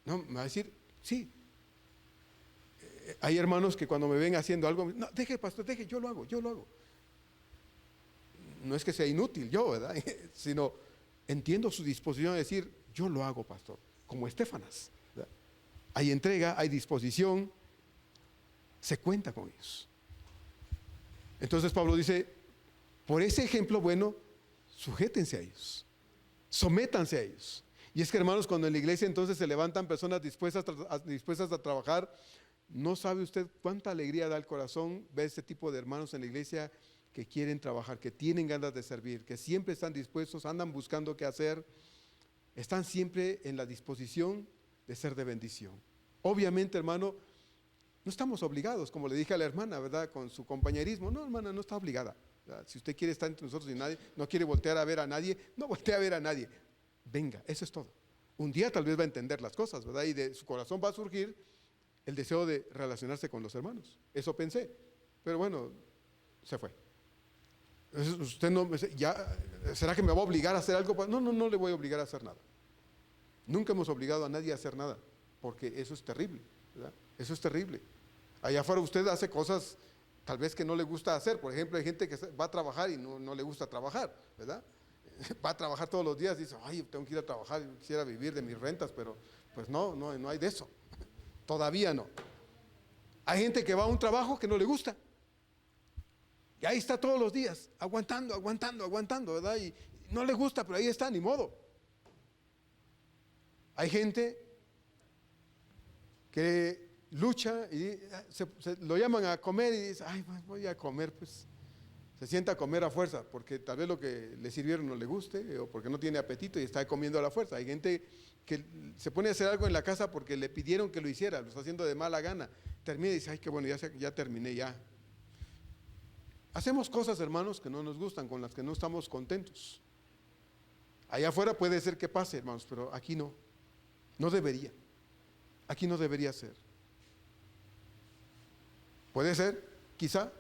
No, me va a decir, sí. Hay hermanos que cuando me ven haciendo algo, no, deje, pastor, deje, yo lo hago. No es que sea inútil yo, ¿verdad? Sino entiendo su disposición a decir: yo lo hago, pastor, como Estéfanas, ¿verdad? Hay entrega, hay disposición, se cuenta con ellos. Entonces Pablo dice: por ese ejemplo bueno, sujétense a ellos, sométanse a ellos. Y es que, hermanos, cuando en la iglesia entonces se levantan personas dispuestas a trabajar, No sabe usted cuánta alegría da al corazón ver este tipo de hermanos en la iglesia que quieren trabajar, que tienen ganas de servir, que siempre están dispuestos, andan buscando qué hacer, están siempre en la disposición de ser de bendición. Obviamente, hermano, no estamos obligados, como le dije a la hermana, ¿verdad? Con su compañerismo. No, hermana, no está obligada. Si usted quiere estar entre nosotros y nadie, no quiere voltear a ver a nadie, no voltea a ver a nadie. Venga, eso es todo. Un día tal vez va a entender las cosas, ¿verdad? Y de su corazón va a surgir el deseo de relacionarse con los hermanos. Eso pensé. Pero bueno, se fue. Usted no, ya, ¿será que me va a obligar a hacer algo? No, no le voy a obligar a hacer nada. Nunca hemos obligado a nadie a hacer nada, porque eso es terrible, ¿verdad? Eso es terrible. Allá afuera usted hace cosas tal vez que no le gusta hacer. Por ejemplo, hay gente que va a trabajar y no le gusta trabajar, ¿verdad? Va a trabajar todos los días y dice, ay, tengo que ir a trabajar, quisiera vivir de mis rentas, pero pues no hay de eso. Todavía no. Hay gente que va a un trabajo que no le gusta. Y ahí está todos los días, aguantando, ¿verdad? Y no le gusta, pero ahí está, ni modo. Hay gente que lucha y lo llaman a comer y dice, ay, voy a comer, pues. Se sienta a comer a fuerza, porque tal vez lo que le sirvieron no le guste, o porque no tiene apetito y está comiendo a la fuerza. Hay gente que se pone a hacer algo en la casa porque le pidieron que lo hiciera, lo está haciendo de mala gana. Termina y dice, ay, qué bueno, ya terminé, ya. Hacemos cosas, hermanos, que no nos gustan, con las que no estamos contentos. Allá afuera puede ser que pase, hermanos, pero aquí no. No debería. Aquí no debería ser. Puede ser, quizá,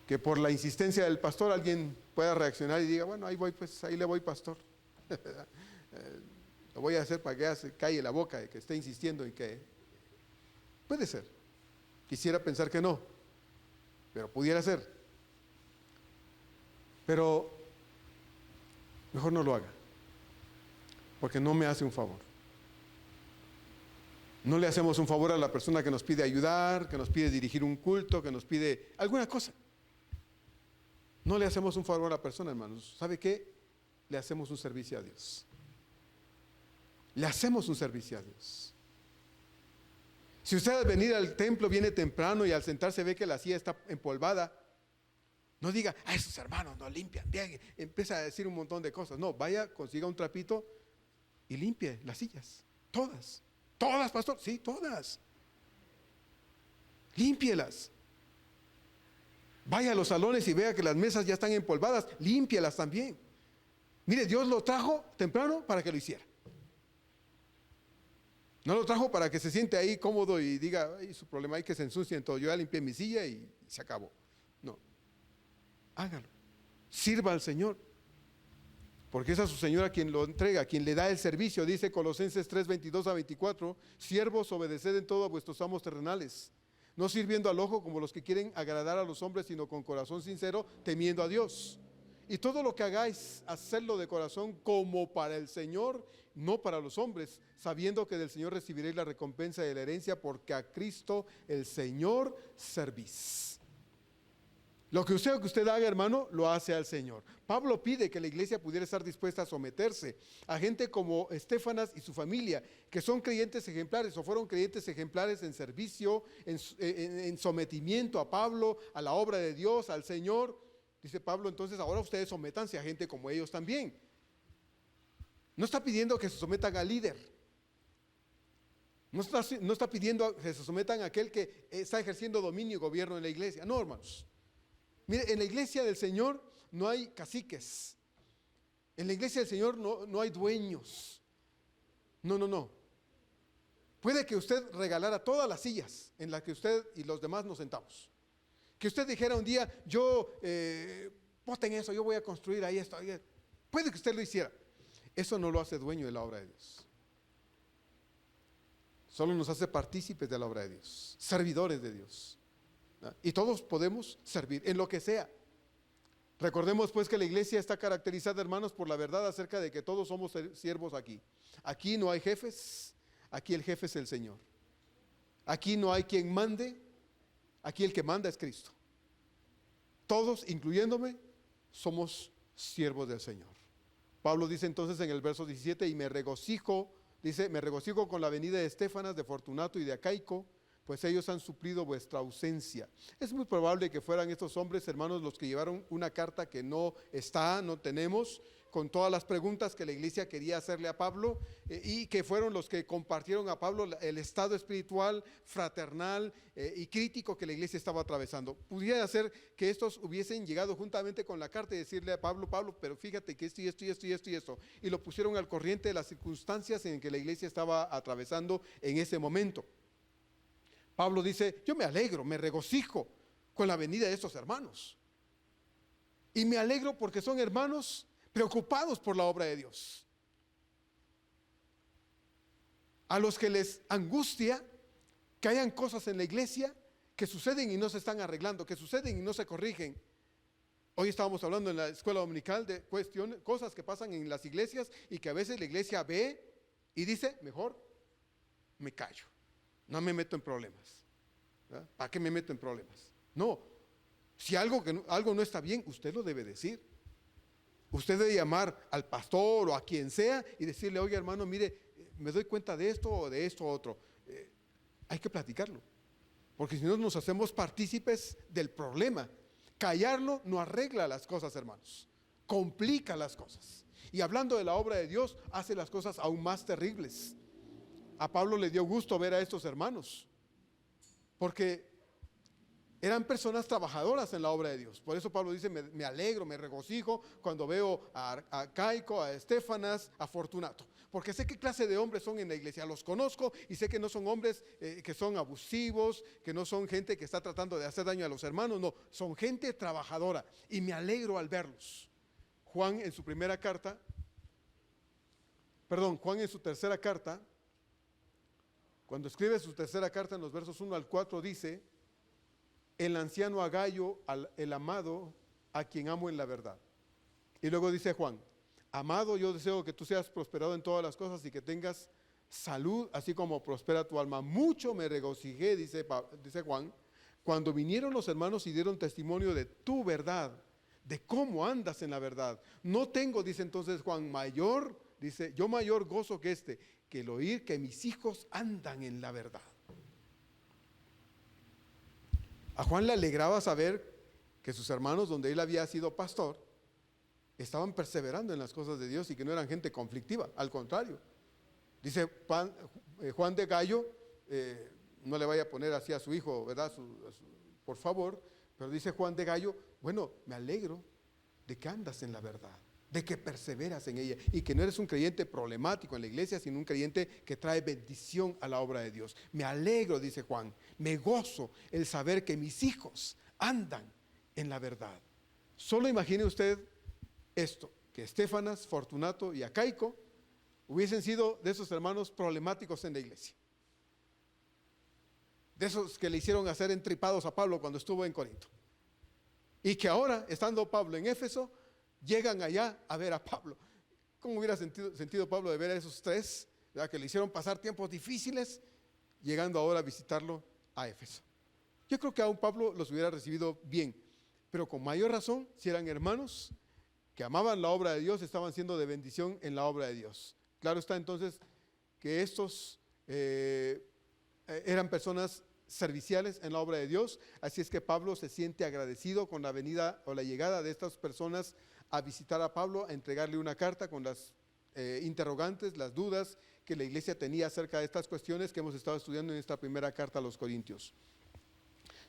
que por la insistencia del pastor alguien pueda reaccionar y diga, bueno, ahí voy, pues ahí le voy, pastor. Lo voy a hacer para que se calle la boca de que esté insistiendo y que... Puede ser. Quisiera pensar que no, pero pudiera ser. Pero mejor no lo haga, porque no me hace un favor. No le hacemos un favor a la persona que nos pide ayudar, que nos pide dirigir un culto, que nos pide alguna cosa. No le hacemos un favor a la persona, hermanos. ¿Sabe qué? Le hacemos un servicio a Dios. Le hacemos un servicio a Dios. Si usted al venir al templo viene temprano y al sentarse ve que la silla está empolvada, no diga, esos hermanos no limpian bien, empieza a decir un montón de cosas. No, vaya, consiga un trapito y limpie las sillas. Todas, pastor, sí, todas. Límpielas. Vaya a los salones y vea que las mesas ya están empolvadas, límpielas también. Mire, Dios lo trajo temprano para que lo hiciera. No lo trajo para que se siente ahí cómodo y diga, ay, su problema, hay que se ensucie en todo. Yo ya limpié mi silla y se acabó. No, hágalo. Sirva al Señor. Porque es a su Señor a quien lo entrega, a quien le da el servicio. Dice Colosenses 3:22-24, siervos, obedeced en todo a vuestros amos terrenales, no sirviendo al ojo como los que quieren agradar a los hombres, sino con corazón sincero, temiendo a Dios. Y todo lo que hagáis, hacedlo de corazón como para el Señor, no para los hombres, sabiendo que del Señor recibiréis la recompensa de la herencia, porque a Cristo el Señor servís. Lo que usted haga, hermano, lo hace al Señor. Pablo pide que la iglesia pudiera estar dispuesta a someterse a gente como Estéfanas y su familia, que son creyentes ejemplares o fueron creyentes ejemplares en servicio, en sometimiento a Pablo, a la obra de Dios, al Señor. Dice Pablo, entonces ahora ustedes sométanse a gente como ellos también. No está pidiendo que se sometan al líder. No está pidiendo que se sometan a aquel que está ejerciendo dominio y gobierno en la iglesia. No, hermanos. Mire, en la iglesia del Señor no hay caciques. En la iglesia del Señor no hay dueños. No. Puede que usted regalara todas las sillas en las que usted y los demás nos sentamos. Que usted dijera un día, voten eso, yo voy a construir ahí esto. Puede que usted lo hiciera. Eso no lo hace dueño de la obra de Dios. Solo nos hace partícipes de la obra de Dios, servidores de Dios. Y todos podemos servir en lo que sea. Recordemos pues que la iglesia está caracterizada, hermanos, por la verdad acerca de que todos somos siervos aquí. Aquí no hay jefes, aquí el jefe es el Señor. Aquí no hay quien mande, aquí el que manda es Cristo. Todos, incluyéndome, somos siervos del Señor. Pablo dice entonces en el verso 17, y me regocijo, Dice, me regocijo con la venida de Estéfanas, de Fortunato y de Acaico, pues ellos han suplido vuestra ausencia. Es muy probable que fueran estos hombres, hermanos, los que llevaron una carta que no tenemos, con todas las preguntas que la iglesia quería hacerle a Pablo, y que fueron los que compartieron a Pablo el estado espiritual, fraternal y crítico que la iglesia estaba atravesando. Pudiera ser que estos hubiesen llegado juntamente con la carta y decirle a Pablo, pero fíjate que esto y esto y esto y esto y esto, y lo pusieron al corriente de las circunstancias en que la iglesia estaba atravesando en ese momento. Pablo dice, yo me alegro, me regocijo con la venida de estos hermanos. Y me alegro porque son hermanos preocupados por la obra de Dios. A los que les angustia que hayan cosas en la iglesia que suceden y no se están arreglando, que suceden y no se corrigen. Hoy estábamos hablando en la escuela dominical de cuestiones, cosas que pasan en las iglesias y que a veces la iglesia ve y dice, mejor me callo. No me meto en problemas. ¿Verdad? ¿Para qué me meto en problemas? No, si algo no está bien, usted lo debe decir. Usted debe llamar al pastor o a quien sea y decirle, oye hermano, mire, me doy cuenta de esto o de esto o otro. Hay que platicarlo, porque si no nos hacemos partícipes del problema. Callarlo no arregla las cosas, hermanos, complica las cosas. Y hablando de la obra de Dios, hace las cosas aún más terribles. A Pablo le dio gusto ver a estos hermanos, porque eran personas trabajadoras en la obra de Dios. Por eso Pablo dice, me alegro, me regocijo cuando veo a Acaico, a Estéfanas, a Fortunato. Porque sé qué clase de hombres son en la iglesia, los conozco y sé que no son hombres que son abusivos, que no son gente que está tratando de hacer daño a los hermanos, no, son gente trabajadora y me alegro al verlos. Juan en su tercera carta, cuando escribe su tercera carta en los versos 1 al 4 dice, el anciano Agayo, el amado, a quien amo en la verdad. Y luego dice Juan, amado, yo deseo que tú seas prosperado en todas las cosas y que tengas salud, así como prospera tu alma. Mucho me regocijé, dice Juan, cuando vinieron los hermanos y dieron testimonio de tu verdad, de cómo andas en la verdad. No tengo, dice entonces Juan, yo mayor gozo que el oír que mis hijos andan en la verdad. A Juan le alegraba saber que sus hermanos, donde él había sido pastor, estaban perseverando en las cosas de Dios y que no eran gente conflictiva, al contrario. Dice Juan de Gallo, no le vaya a poner así a su hijo, ¿verdad? Por favor, pero dice Juan de Gallo, bueno, me alegro de que andas en la verdad, de que perseveras en ella y que no eres un creyente problemático en la iglesia, sino un creyente que trae bendición a la obra de Dios. Me alegro, dice Juan, me gozo el saber que mis hijos andan en la verdad. Solo imagine usted esto, que Estéfanas, Fortunato y Acaico hubiesen sido de esos hermanos problemáticos en la iglesia, de esos que le hicieron hacer entripados a Pablo cuando estuvo en Corinto, y que ahora, estando Pablo en Éfeso, llegan allá a ver a Pablo. ¿Cómo hubiera sentido Pablo de ver a esos tres, ¿verdad?, que le hicieron pasar tiempos difíciles, llegando ahora a visitarlo a Éfeso? Yo creo que aún Pablo los hubiera recibido bien, pero con mayor razón si eran hermanos que amaban la obra de Dios, estaban siendo de bendición en la obra de Dios. Claro está entonces que estos eran personas serviciales en la obra de Dios, así es que Pablo se siente agradecido con la venida o la llegada de estas personas a visitar a Pablo, a entregarle una carta con las interrogantes, las dudas que la iglesia tenía acerca de estas cuestiones que hemos estado estudiando en esta primera carta a los Corintios.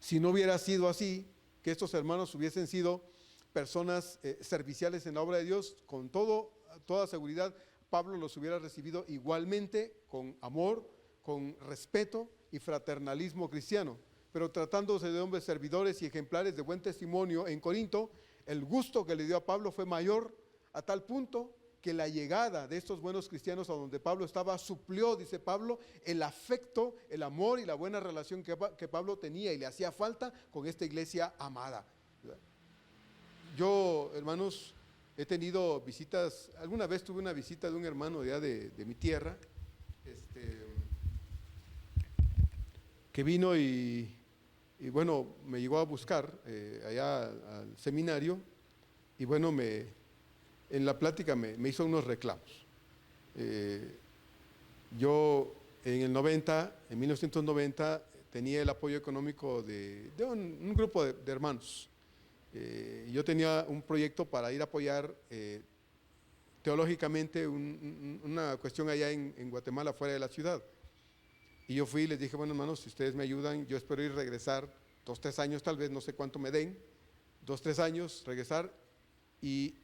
Si no hubiera sido así, que estos hermanos hubiesen sido personas serviciales en la obra de Dios, con toda seguridad Pablo los hubiera recibido igualmente con amor, con respeto y fraternalismo cristiano. Pero tratándose de hombres servidores y ejemplares de buen testimonio en Corinto, el gusto que le dio a Pablo fue mayor, a tal punto que la llegada de estos buenos cristianos a donde Pablo estaba suplió, dice Pablo, el afecto, el amor y la buena relación que Pablo tenía y le hacía falta con esta iglesia amada. Yo, hermanos, he tenido visitas. Alguna vez tuve una visita de un hermano de mi tierra, que vino y bueno, me llegó a buscar allá al seminario, y bueno, en la plática me hizo unos reclamos. Yo en 1990, tenía el apoyo económico de un grupo de hermanos. Yo tenía un proyecto para ir a apoyar teológicamente una cuestión allá en Guatemala, fuera de la ciudad. Y yo fui y les dije, bueno, hermanos, si ustedes me ayudan, yo espero ir regresar 2, 3 años tal vez, no sé cuánto me den, 2, 3 años, regresar y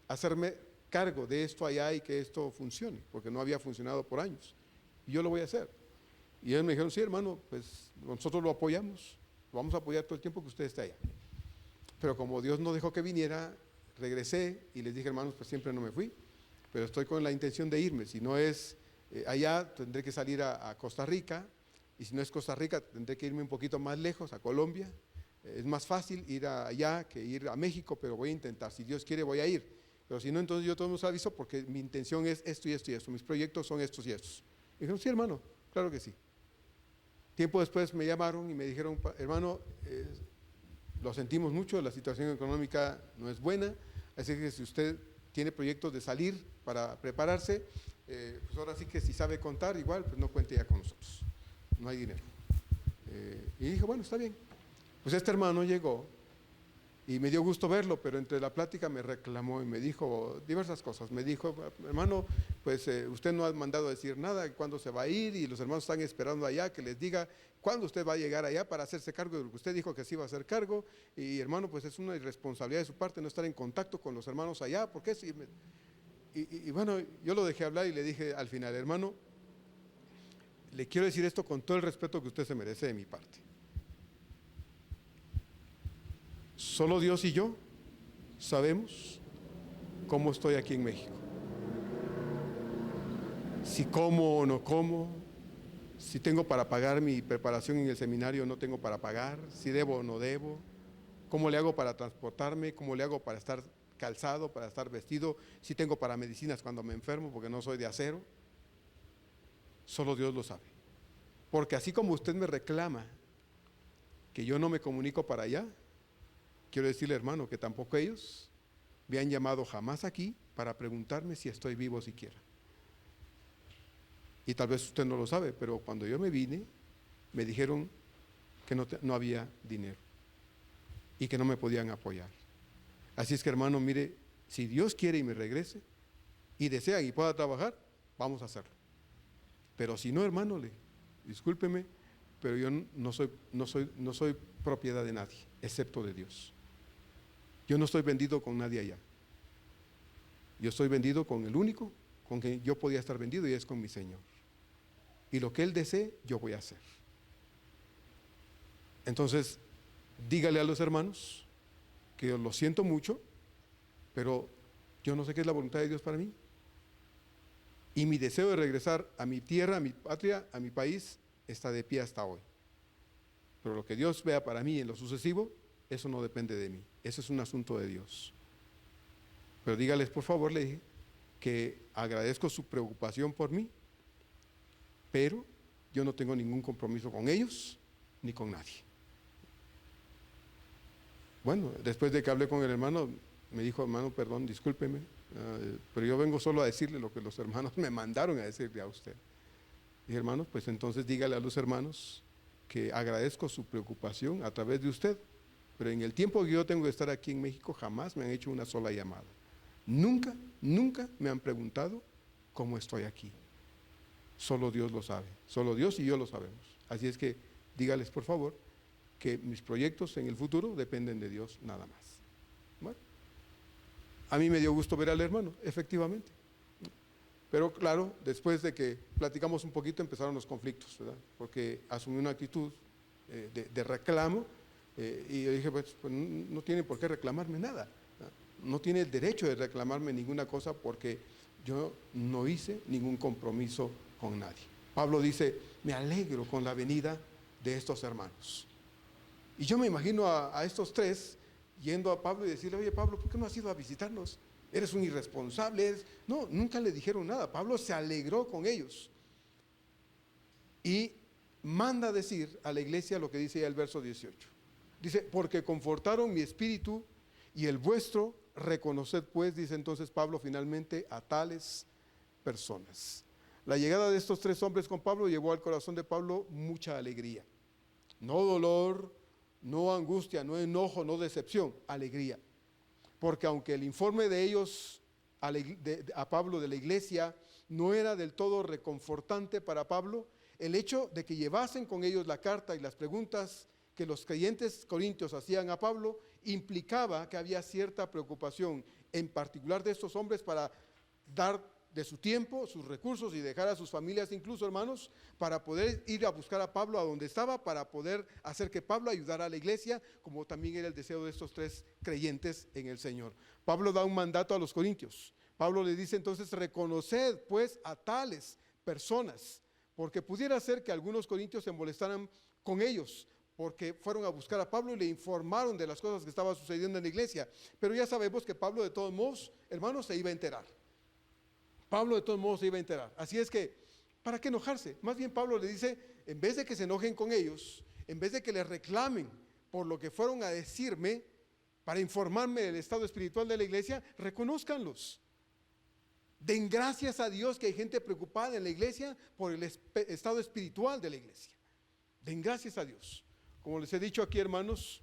hacerme cargo de esto allá y que esto funcione, porque no había funcionado por años. Y yo lo voy a hacer. Y ellos me dijeron, sí, hermano, pues nosotros lo apoyamos, lo vamos a apoyar todo el tiempo que usted esté allá. Pero como Dios no dejó que viniera, regresé y les dije, hermanos, pues siempre no me fui, pero estoy con la intención de irme. Si no es allá, tendré que salir a Costa Rica, y si no es Costa Rica, tendré que irme un poquito más lejos, a Colombia. Es más fácil ir allá que ir a México, pero voy a intentar. Si Dios quiere, voy a ir. Pero si no, entonces yo todos los aviso porque mi intención es esto y esto y esto. Mis proyectos son estos y estos. Y dijeron, sí, hermano, claro que sí. Tiempo después me llamaron y me dijeron, hermano, lo sentimos mucho, la situación económica no es buena, así que si usted tiene proyectos de salir para prepararse, pues ahora sí que si sabe contar, igual, pues no cuente ya con nosotros, no hay dinero. Y dije, bueno, está bien. Pues este hermano llegó y me dio gusto verlo, pero entre la plática me reclamó y me dijo diversas cosas. Me dijo, hermano, pues usted no ha mandado a decir nada, cuándo se va a ir, y los hermanos están esperando allá que les diga cuándo usted va a llegar allá para hacerse cargo de lo que usted dijo que sí iba a hacer cargo. Y hermano, pues es una irresponsabilidad de su parte no estar en contacto con los hermanos allá, porque sí. Y bueno, yo lo dejé hablar y le dije al final, hermano, le quiero decir esto con todo el respeto que usted se merece de mi parte. Solo Dios y yo sabemos cómo estoy aquí en México. Si como o no como, si tengo para pagar mi preparación en el seminario o no tengo para pagar, si debo o no debo, cómo le hago para transportarme, cómo le hago para estar calzado, para estar vestido, si tengo para medicinas cuando me enfermo porque no soy de acero. Solo Dios lo sabe. Porque así como usted me reclama que yo no me comunico para allá, quiero decirle, hermano, que tampoco ellos me han llamado jamás aquí para preguntarme si estoy vivo siquiera. Y tal vez usted no lo sabe, pero cuando yo me vine, me dijeron que no había dinero y que no me podían apoyar. Así es que, hermano, mire, si Dios quiere y me regrese y desea y pueda trabajar, vamos a hacerlo. Pero si no, hermano, discúlpeme, pero yo no soy propiedad de nadie, excepto de Dios. Yo no estoy vendido con nadie allá. Yo estoy vendido con el único con quien yo podía estar vendido, y es con mi Señor. Y lo que Él desee, yo voy a hacer. Entonces, dígale a los hermanos que yo lo siento mucho, pero yo no sé qué es la voluntad de Dios para mí. Y mi deseo de regresar a mi tierra, a mi patria, a mi país, está de pie hasta hoy. Pero lo que Dios vea para mí en lo sucesivo, eso no depende de mí. Eso es un asunto de Dios. Pero dígales, por favor, le dije, que agradezco su preocupación por mí, pero yo no tengo ningún compromiso con ellos ni con nadie. Bueno, después de que hablé con el hermano, me dijo, hermano, perdón, discúlpeme, pero yo vengo solo a decirle lo que los hermanos me mandaron a decirle a usted. Dije, hermano, pues entonces dígale a los hermanos que agradezco su preocupación a través de usted, pero en el tiempo que yo tengo de estar aquí en México, jamás me han hecho una sola llamada. Nunca, nunca me han preguntado cómo estoy aquí. Solo Dios lo sabe, solo Dios y yo lo sabemos. Así es que dígales, por favor, que mis proyectos en el futuro dependen de Dios nada más. Bueno, a mí me dio gusto ver al hermano, efectivamente. Pero claro, después de que platicamos un poquito, empezaron los conflictos, ¿verdad? Porque asumió una actitud de reclamo, y yo dije, pues no tiene por qué reclamarme nada. No tiene el derecho de reclamarme ninguna cosa porque yo no hice ningún compromiso con nadie. Pablo dice, me alegro con la venida de estos hermanos. Y yo me imagino a estos tres yendo a Pablo y decirle, oye Pablo, ¿por qué no has ido a visitarnos? Eres un irresponsable. No, nunca le dijeron nada. Pablo se alegró con ellos. Y manda decir a la iglesia lo que dice ya el verso 18. Dice, porque confortaron mi espíritu y el vuestro, reconoced pues, dice entonces Pablo finalmente, a tales personas. La llegada de estos 3 hombres con Pablo llevó al corazón de Pablo mucha alegría. No dolor, no angustia, no enojo, no decepción, alegría. Porque aunque el informe de ellos a Pablo de la iglesia no era del todo reconfortante para Pablo, el hecho de que llevasen con ellos la carta y las preguntas que los creyentes corintios hacían a Pablo implicaba que había cierta preocupación, en particular de estos hombres, para dar de su tiempo, sus recursos y dejar a sus familias incluso, hermanos, para poder ir a buscar a Pablo a donde estaba, para poder hacer que Pablo ayudara a la iglesia, como también era el deseo de estos 3 creyentes en el Señor. Pablo da un mandato a los corintios. Pablo le dice entonces: reconoced pues a tales personas, porque pudiera ser que algunos corintios se molestaran con ellos, porque fueron a buscar a Pablo y le informaron de las cosas que estaban sucediendo en la iglesia. Pero ya sabemos que Pablo, de todos modos, hermanos, se iba a enterar. Pablo de todos modos se iba a enterar. Así es que, ¿para qué enojarse? Más bien Pablo le dice, en vez de que se enojen con ellos, en vez de que les reclamen por lo que fueron a decirme, para informarme del estado espiritual de la iglesia, reconózcanlos. Den gracias a Dios que hay gente preocupada en la iglesia por el estado espiritual de la iglesia. Den gracias a Dios. Como les he dicho aquí, hermanos,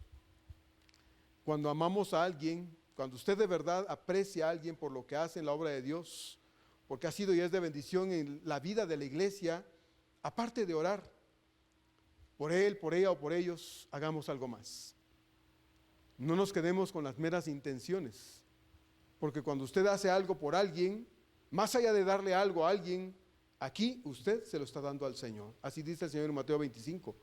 cuando amamos a alguien, cuando usted de verdad aprecia a alguien por lo que hace en la obra de Dios, porque ha sido y es de bendición en la vida de la iglesia, aparte de orar por él, por ella o por ellos, hagamos algo más. No nos quedemos con las meras intenciones, porque cuando usted hace algo por alguien, más allá de darle algo a alguien, aquí usted se lo está dando al Señor. Así dice el Señor en Mateo 25.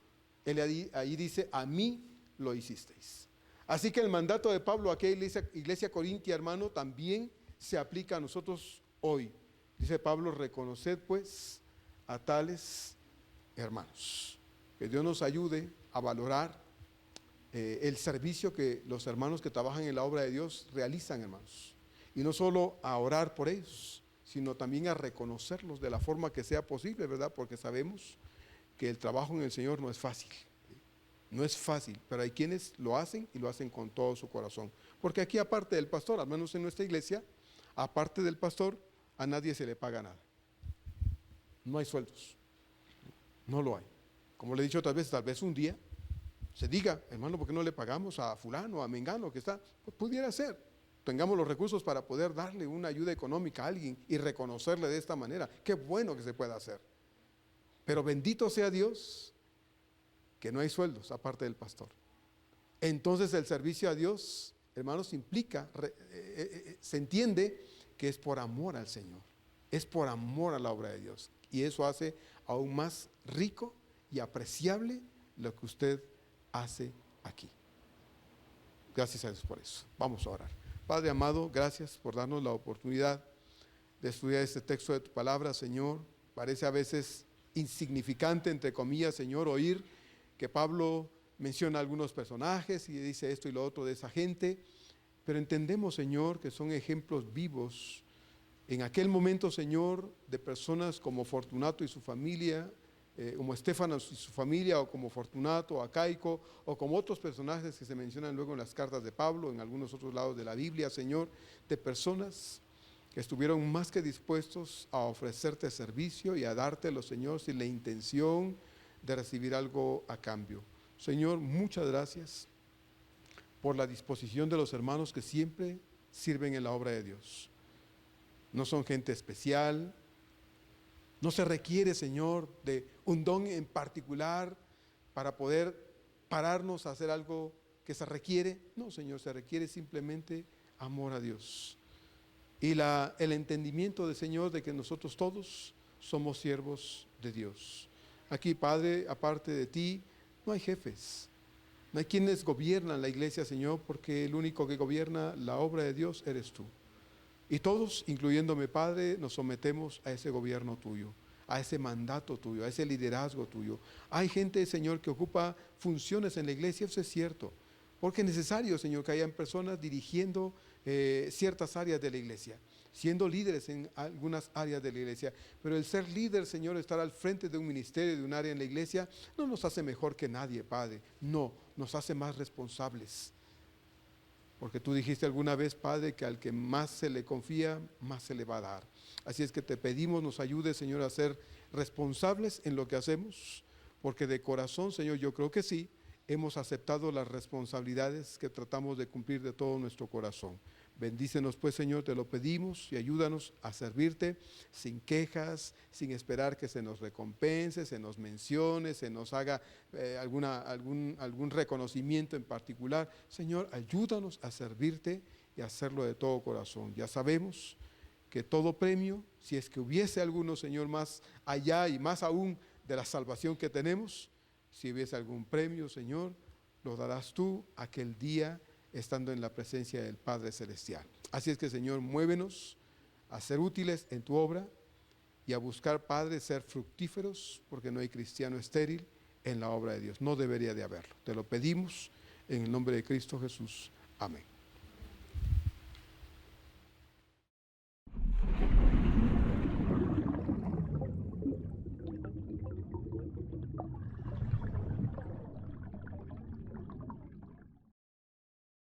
Él ahí dice: a mí lo hicisteis. Así que el mandato de Pablo a aquella iglesia corintia, hermano, también se aplica a nosotros hoy. Dice Pablo: reconoced pues a tales hermanos. Que Dios nos ayude a valorar el servicio que los hermanos que trabajan en la obra de Dios realizan, hermanos. Y no solo a orar por ellos, sino también a reconocerlos de la forma que sea posible, ¿verdad? Porque sabemos que el trabajo en el Señor no es fácil. No es fácil, pero hay quienes lo hacen y lo hacen con todo su corazón. Porque aquí, aparte del pastor, al menos en nuestra iglesia, aparte del pastor, a nadie se le paga nada. No hay sueldos. No lo hay. Como le he dicho otras veces, tal vez un día se diga: hermano, ¿por qué no le pagamos a fulano, a mengano que está? Pues pudiera ser. Tengamos los recursos para poder darle una ayuda económica a alguien y reconocerle de esta manera. Qué bueno que se pueda hacer. Pero bendito sea Dios que no hay sueldos aparte del pastor. Entonces el servicio a Dios, hermanos, implica, se entiende que es por amor al Señor, es por amor a la obra de Dios, y eso hace aún más rico y apreciable lo que usted hace aquí. Gracias a Dios por eso. Vamos a orar. Padre amado, gracias por darnos la oportunidad de estudiar este texto de tu palabra, Señor. Parece a veces insignificante, entre comillas, Señor, oír que Pablo menciona algunos personajes y dice esto y lo otro de esa gente, pero entendemos, Señor, que son ejemplos vivos en aquel momento, Señor, de personas como Fortunato y su familia, como Estéfanas y su familia, o como Fortunato, Acaico, o como otros personajes que se mencionan luego en las cartas de Pablo, en algunos otros lados de la Biblia, Señor, de personas que estuvieron más que dispuestos a ofrecerte servicio y a dártelo, Señor, sin la intención de recibir algo a cambio. Señor, muchas gracias por la disposición de los hermanos que siempre sirven en la obra de Dios. No son gente especial, no se requiere, Señor, de un don en particular para poder pararnos a hacer algo que se requiere. No, Señor, se requiere simplemente amor a Dios y el entendimiento del Señor de que nosotros todos somos siervos de Dios. Aquí, Padre, aparte de ti, no hay jefes, no hay quienes gobiernan la iglesia, Señor, porque el único que gobierna la obra de Dios eres tú. Y todos, incluyéndome, Padre, nos sometemos a ese gobierno tuyo, a ese mandato tuyo, a ese liderazgo tuyo. Hay gente, Señor, que ocupa funciones en la iglesia, eso es cierto, porque es necesario, Señor, que hayan personas dirigiendo ciertas áreas de la iglesia, siendo líderes en algunas áreas de la iglesia. Pero el ser líder, Señor, estar al frente de un ministerio, de un área en la iglesia, no nos hace mejor que nadie, Padre. No, nos hace más responsables. porque tú dijiste alguna vez, Padre, que al que más se le confía, más se le va a dar. Así es que te pedimos, nos ayudes, Señor, a ser responsables en lo que hacemos, porque de corazón, Señor, yo creo que sí, hemos aceptado las responsabilidades que tratamos de cumplir de todo nuestro corazón. Bendícenos pues, Señor, te lo pedimos y ayúdanos a servirte sin quejas, sin esperar que se nos recompense, se nos mencione, se nos haga algún reconocimiento en particular. Señor, ayúdanos a servirte y a hacerlo de todo corazón. Ya sabemos que todo premio, si es que hubiese alguno, Señor, más allá y más aún de la salvación que tenemos, si hubiese algún premio, Señor, lo darás tú aquel día estando en la presencia del Padre Celestial. Así es que, Señor, muévenos a ser útiles en tu obra y a buscar, Padre, ser fructíferos, porque no hay cristiano estéril en la obra de Dios. No debería de haberlo. Te lo pedimos en el nombre de Cristo Jesús. Amén.